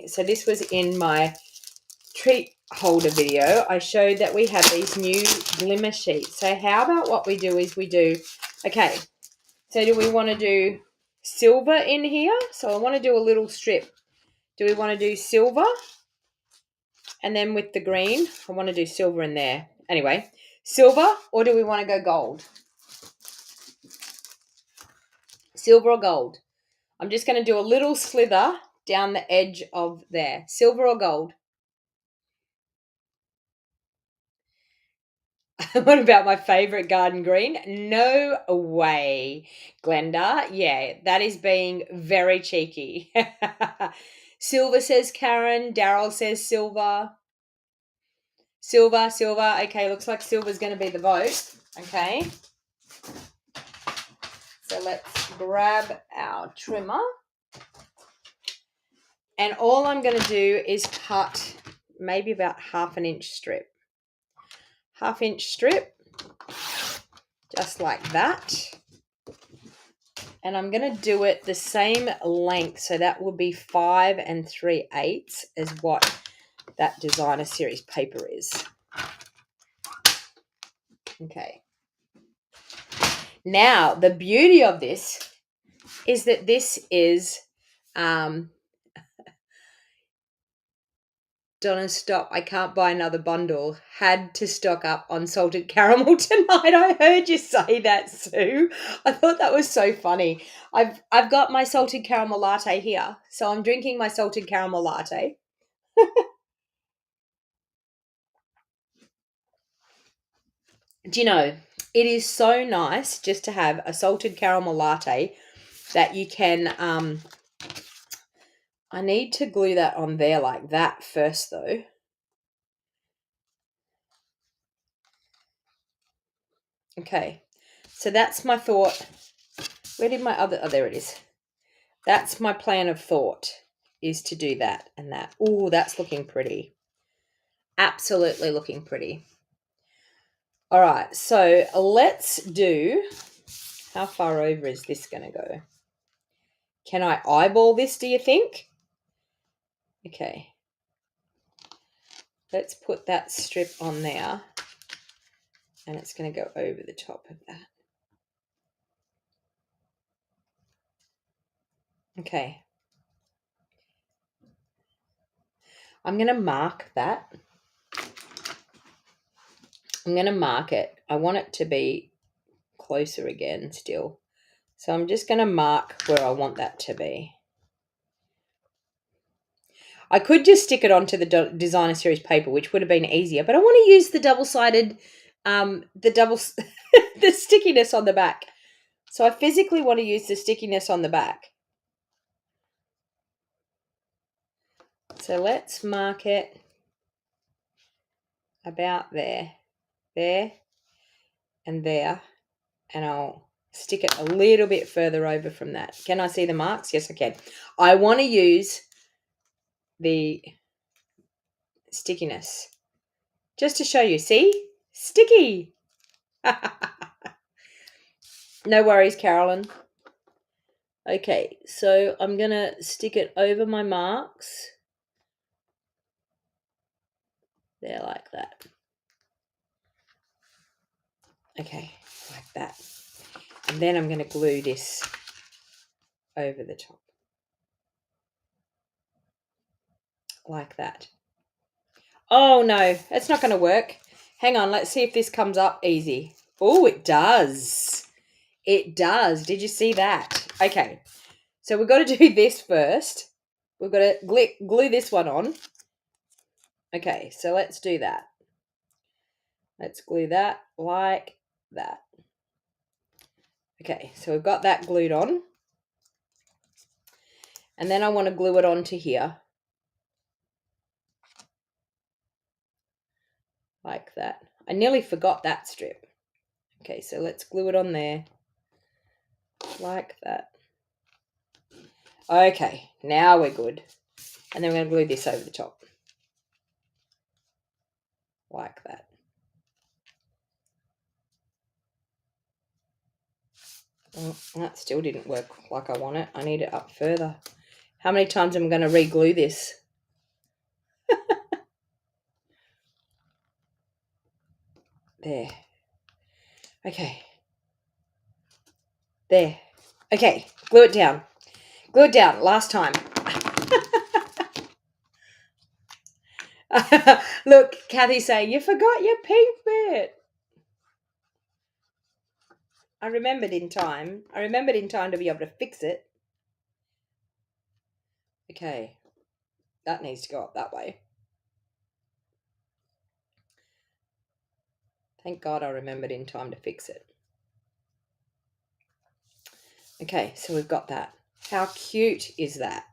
so this was in my treat holder video. I showed that we have these new glimmer sheets. So how about what we do is okay, so do we want to do silver in here? So I want to do a little strip. Do we want to do silver? And then with the green, I want to do silver in there. Anyway, silver, or do we want to go gold? Silver or gold? I'm just going to do a little slither down the edge of there. Silver or gold? What about my favorite garden green? No way, Glenda. Yeah, that is being very cheeky. Silver, says Karen. Daryl says silver. Silver, silver. Okay, looks like silver's going to be the vote. Okay. So let's grab our trimmer. And all I'm going to do is cut maybe about 1/2 inch strip. 1/2 inch strip, just like that. And I'm going to do it the same length. So that would be 5 3/8 is what that designer series paper is. Okay. Now, the beauty of this is that this is, Donna, stop. I can't buy another bundle. Had to stock up on salted caramel tonight. I heard you say that, Sue. I thought that was so funny. I've got my salted caramel latte here. So I'm drinking my salted caramel latte. Do you know, it is so nice just to have a salted caramel latte that you can, I need to glue that on there like that first though. Okay, so that's my thought. Where did my other, oh, there it is. That's my plan of thought, is to do that and that. Oh, that's looking pretty. Absolutely looking pretty. All right, so let's do, how far over is this going to go? Can I eyeball this, do you think? Okay. Let's put that strip on there. And it's going to go over the top of that. Okay. I'm going to mark that. I'm going to mark it. I want it to be closer again still. So I'm just going to mark where I want that to be. I could just stick it onto the designer series paper, which would have been easier, but I want to use the double-sided, the stickiness on the back. So I physically want to use the stickiness on the back. So let's mark it about there, and there, and I'll stick it a little bit further over from that. Can I see the marks? Yes, I can. I want to use the stickiness just to show you. See? Sticky. No worries, Carolyn. Okay, so I'm going to stick it over my marks. There, like that. Okay, like that. And then I'm going to glue this over the top. Like that. Oh, no, it's not going to work. Hang on, let's see if this comes up easy. Oh, it does. It does. Did you see that? Okay, so we've got to do this first. We've got to glue this one on. Okay, so let's do that. Let's glue that like that. Okay, so we've got that glued on. And then I want to glue it onto here. Like that. I nearly forgot that strip. Okay, so let's glue it on there. Like that. Okay, now we're good. And then we're going to glue this over the top. like that. Oh, that still didn't work like I want it. I need it up further. How many times am I going to re-glue this? There. Okay. There. Okay, glue it down. Glue it down. Last time. Look, Kathy's saying, you forgot your pink bit. I remembered in time. I remembered in time to be able to fix it. Okay. That needs to go up that way. Thank God I remembered in time to fix it. Okay, so we've got that. How cute is that?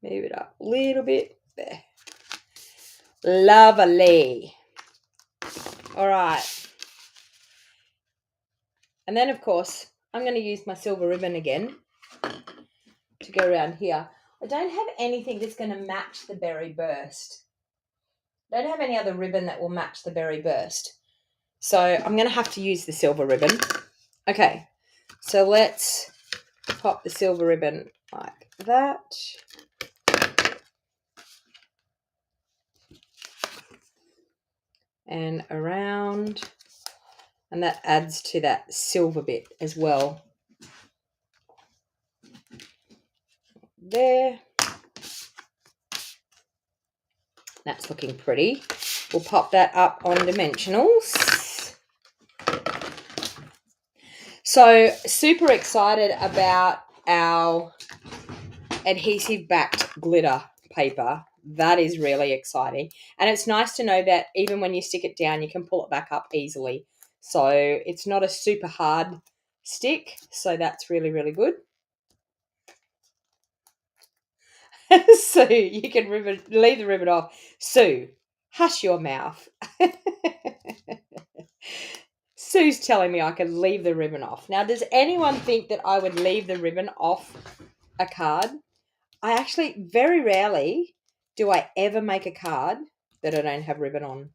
Move it up a little bit. There. Lovely. All right. And then, of course, I'm going to use my silver ribbon again to go around here. I don't have anything that's going to match the berry burst. I don't have any other ribbon that will match the berry burst. So I'm going to have to use the silver ribbon. Okay, so let's pop the silver ribbon like that. And around. And that adds to that silver bit as well. There. That's looking pretty. We'll pop that up on dimensionals. So super excited about our adhesive backed glitter paper. That is really exciting. And it's nice to know that even when you stick it down, you can pull it back up easily. So it's not a super hard stick. So that's really, really good. So you can leave the ribbon off. Sue, hush your mouth. Sue's telling me I can leave the ribbon off. Now, does anyone think that I would leave the ribbon off a card? I actually, very rarely do I ever make a card that I don't have ribbon on.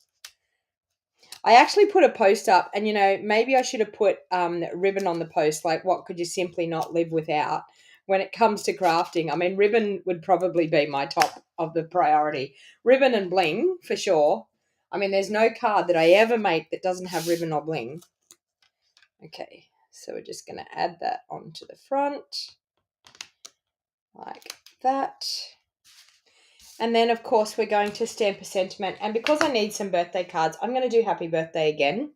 I actually put a post up, and, you know, maybe I should have put ribbon on the post, like what could you simply not live without when it comes to crafting. I mean, ribbon would probably be my top of the priority. Ribbon and bling, for sure. I mean, there's no card that I ever make that doesn't have ribbon or bling. Okay, so we're just going to add that onto the front, like that. And then, of course, we're going to stamp a sentiment. And because I need some birthday cards, I'm going to do happy birthday again.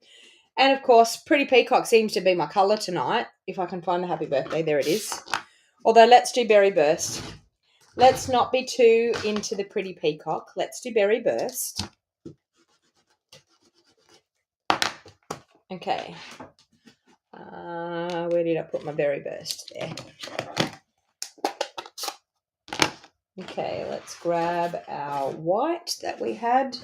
And, of course, Pretty Peacock seems to be my colour tonight. If I can find the happy birthday, there it is. Although, let's do Berry Burst. Let's not be too into the Pretty Peacock. Let's do Berry Burst. Okay. Where did I put my Berry Burst? There. Okay, let's grab our white that we had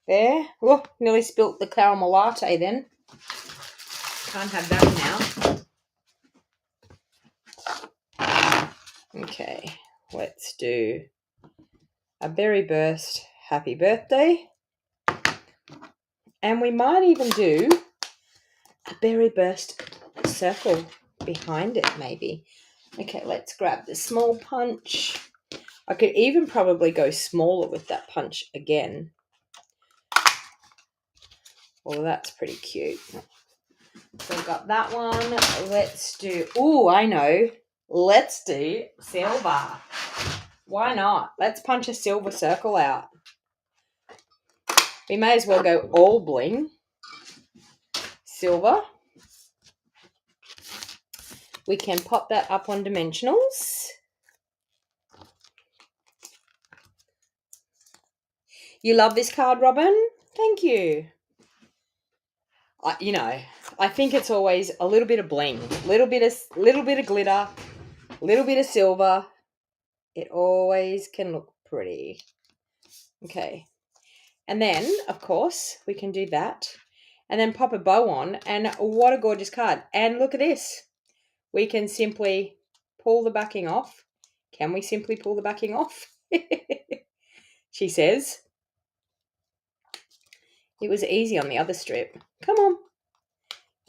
there. Oh, nearly spilt the caramel latte then. Can't have that now. Okay, let's do a Berry Burst happy birthday. And we might even do a Berry Burst circle behind it maybe. Okay, let's grab the small punch. I could even probably go smaller with that punch again. Well, that's pretty cute. So I've got that one. Let's do, I know. Let's do silver. Why not? Let's punch a silver circle out. We may as well go all bling. Silver. We can pop that up on dimensionals. You love this card, Robin? Thank you. You know, I think it's always a little bit of bling, little bit of glitter, little bit of silver. It always can look pretty. Okay. And then, of course, we can do that. And then pop a bow on. And what a gorgeous card. And look at this. We can simply pull the backing off. Can we simply pull the backing off? She says. It was easy on the other strip. Come on.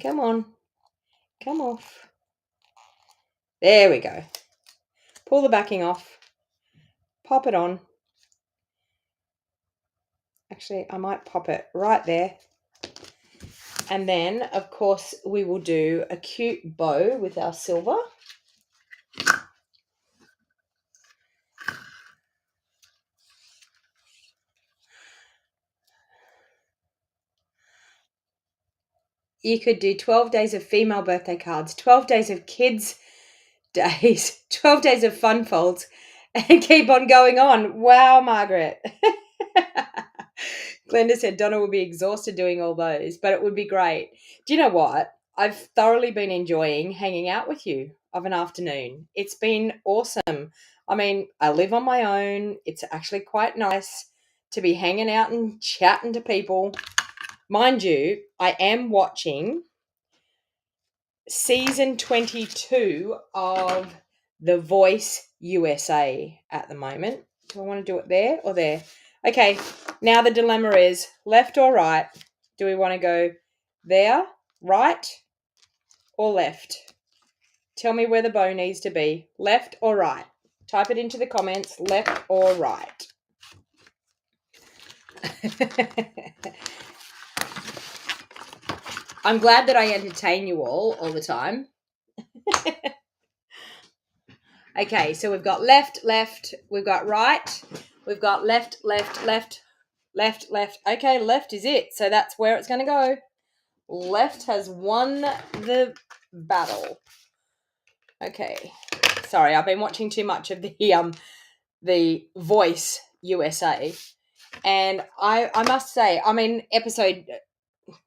Come on. Come off. There we go. Pull the backing off. Pop it on. Actually, I might pop it right there. And then, of course, we will do a cute bow with our silver. You could do 12 days of female birthday cards, 12 days of kids' days, 12 days of fun folds, and keep on going on. Wow, Margaret. Glenda said Donna would be exhausted doing all those, but it would be great. Do you know what? I've thoroughly been enjoying hanging out with you of an afternoon. It's been awesome. I mean, I live on my own. It's actually quite nice to be hanging out and chatting to people. Mind you, I am watching season 22 of The Voice USA at the moment. Do I want to do it there or there? Okay, now the dilemma is left or right. Do we want to go there, right, or left? Tell me where the bow needs to be, left or right. Type it into the comments, left or right. I'm glad that I entertain you all the time. Okay, so we've got left, left, we've got right, we've got left, left, left, left, left. Okay, left is it. So that's where it's going to go. Left has won the battle. Okay. Sorry, I've been watching too much of the Voice USA. And I must say, I mean,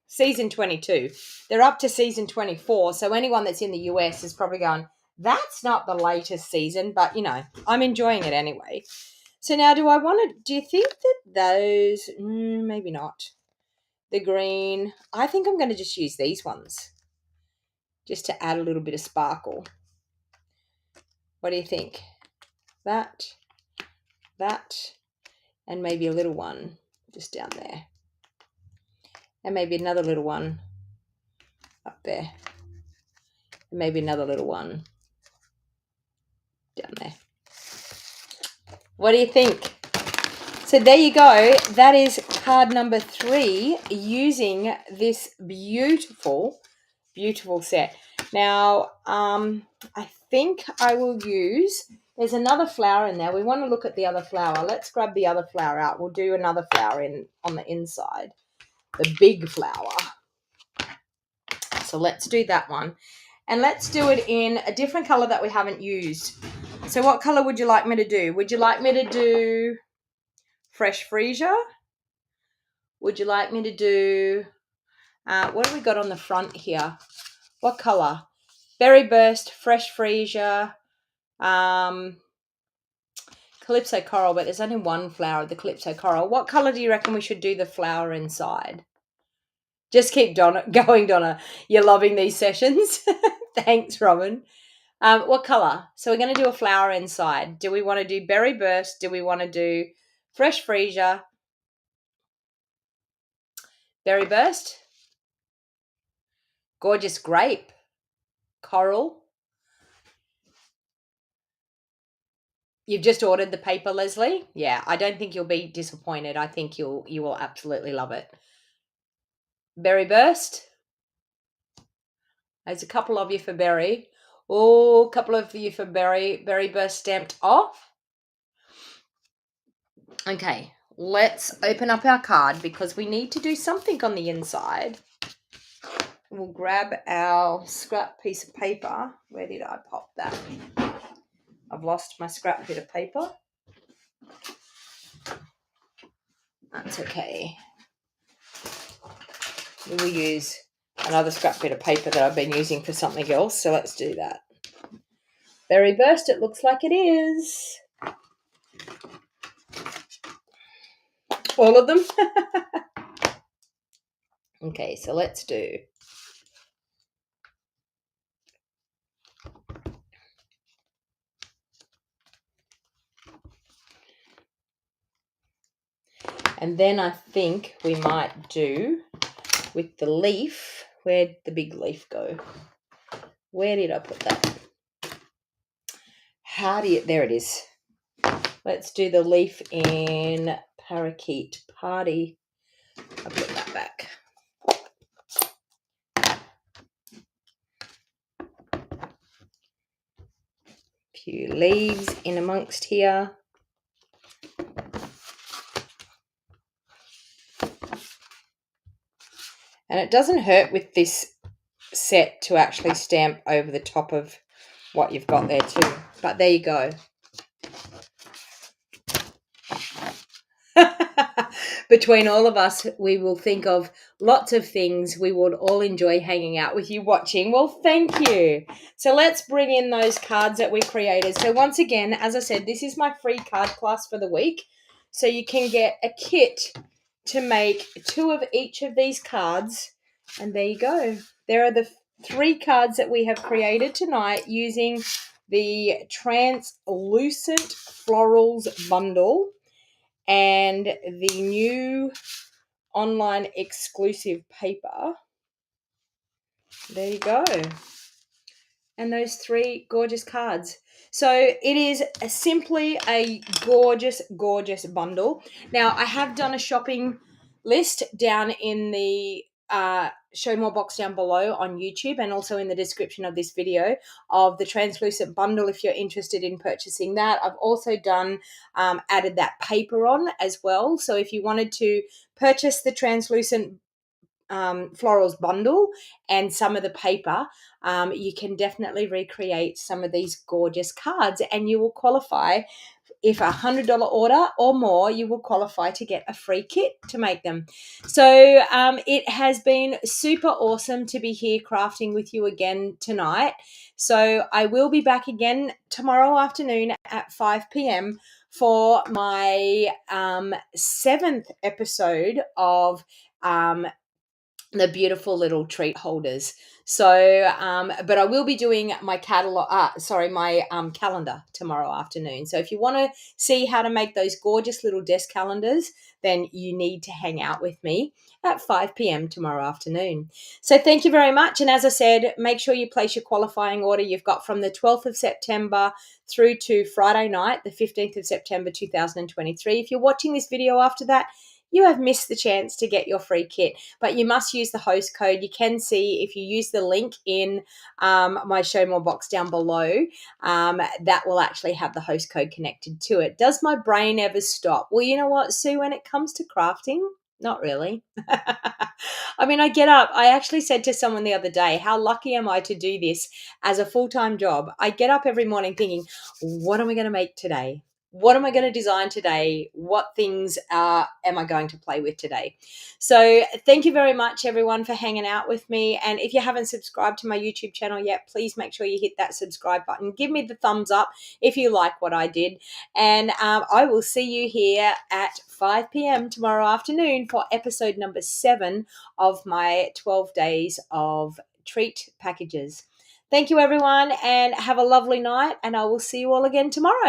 season 22, they're up to season 24. So anyone that's in the US is probably going, that's not the latest season, but you know, I'm enjoying it anyway. So now do you think that those, maybe not. The green, I think I'm going to just use these ones just to add a little bit of sparkle. What do you think? That, and maybe a little one just down there. And maybe another little one up there. And maybe another little one down there. What do you think? So there you go. That is card number 3 using this beautiful, beautiful set. Now, I think I will use, there's another flower in there. We want to look at the other flower. Let's grab the other flower out. We'll do another flower on the inside, the big flower. So let's do that one. And let's do it in a different color that we haven't used. So what color would you like me to do? Would you like me to do Fresh Freesia? Would you like me to do, what have we got on the front here? What color? Berry Burst, Fresh Freesia, Calypso Coral, but there's only one flower of the Calypso Coral. What color do you reckon we should do the flower inside? Just keep going, Donna. You're loving these sessions. Thanks, Robin. What color? So we're going to do a flower inside. Do we want to do Berry Burst? Do we want to do Fresh Freesia? Berry Burst? Gorgeous Grape? Coral? You've just ordered the paper, Leslie? Yeah, I don't think you'll be disappointed. I think you will absolutely love it. Berry Burst? There's a couple of you for Berry. Oh, a couple of you for Berry. Berry Burst stamped off. Okay, let's open up our card because we need to do something on the inside. We'll grab our scrap piece of paper. Where did I pop that? I've lost my scrap bit of paper. That's okay. We will use another scrap bit of paper that I've been using for something else, so let's do that. Berry Burst, it looks like it is. All of them? Okay, so let's do. And then I think we might do with the leaf. Where'd the big leaf go? Where did I put that? There it is. Let's do the leaf in Parakeet Party. I'll put that back. Few leaves in amongst here. And it doesn't hurt with this set to actually stamp over the top of what you've got there too. But there you go. Between all of us, we will think of lots of things. We would all enjoy hanging out with you watching. Well, thank you. So let's bring in those cards that we created. So once again, as I said, this is my free card class for the week. So you can get a kit to make 2 of each of these cards. And there you go. There are the 3 cards that we have created tonight using the Translucent Florals bundle and the new online exclusive paper. There you go. And those 3 gorgeous cards. So it is simply a gorgeous, gorgeous bundle. Now, I have done a shopping list down in the show more box down below on YouTube and also in the description of this video of the translucent bundle if you're interested in purchasing that. I've also done added that paper on as well. So if you wanted to purchase the translucent florals bundle and some of the paper, you can definitely recreate some of these gorgeous cards and you will qualify. If $100 order or more, you will qualify to get a free kit to make them. So it has been super awesome to be here crafting with you again tonight. So I will be back again tomorrow afternoon at 5 p.m. for my 7th episode of the beautiful little treat holders. So, but I will be doing my calendar tomorrow afternoon. So if you want to see how to make those gorgeous little desk calendars, then you need to hang out with me at 5 p.m. tomorrow afternoon. So thank you very much. And as I said, make sure you place your qualifying order. You've got from the 12th of September through to Friday night, the 15th of September, 2023. If you're watching this video after that, you have missed the chance to get your free kit, but you must use the host code. You can see if you use the link in my show more box down below, that will actually have the host code connected to it. Does my brain ever stop? Well, you know what, Sue, when it comes to crafting, not really. I mean, I get up. I actually said to someone the other day, how lucky am I to do this as a full-time job? I get up every morning thinking, what am I going to make today? What am I going to design today? What things am I going to play with today? So thank you very much, everyone, for hanging out with me. And if you haven't subscribed to my YouTube channel yet, please make sure you hit that subscribe button. Give me the thumbs up if you like what I did. And I will see you here at 5 p.m. tomorrow afternoon for episode number 7 of my 12 days of treat packages. Thank you, everyone, and have a lovely night. And I will see you all again tomorrow.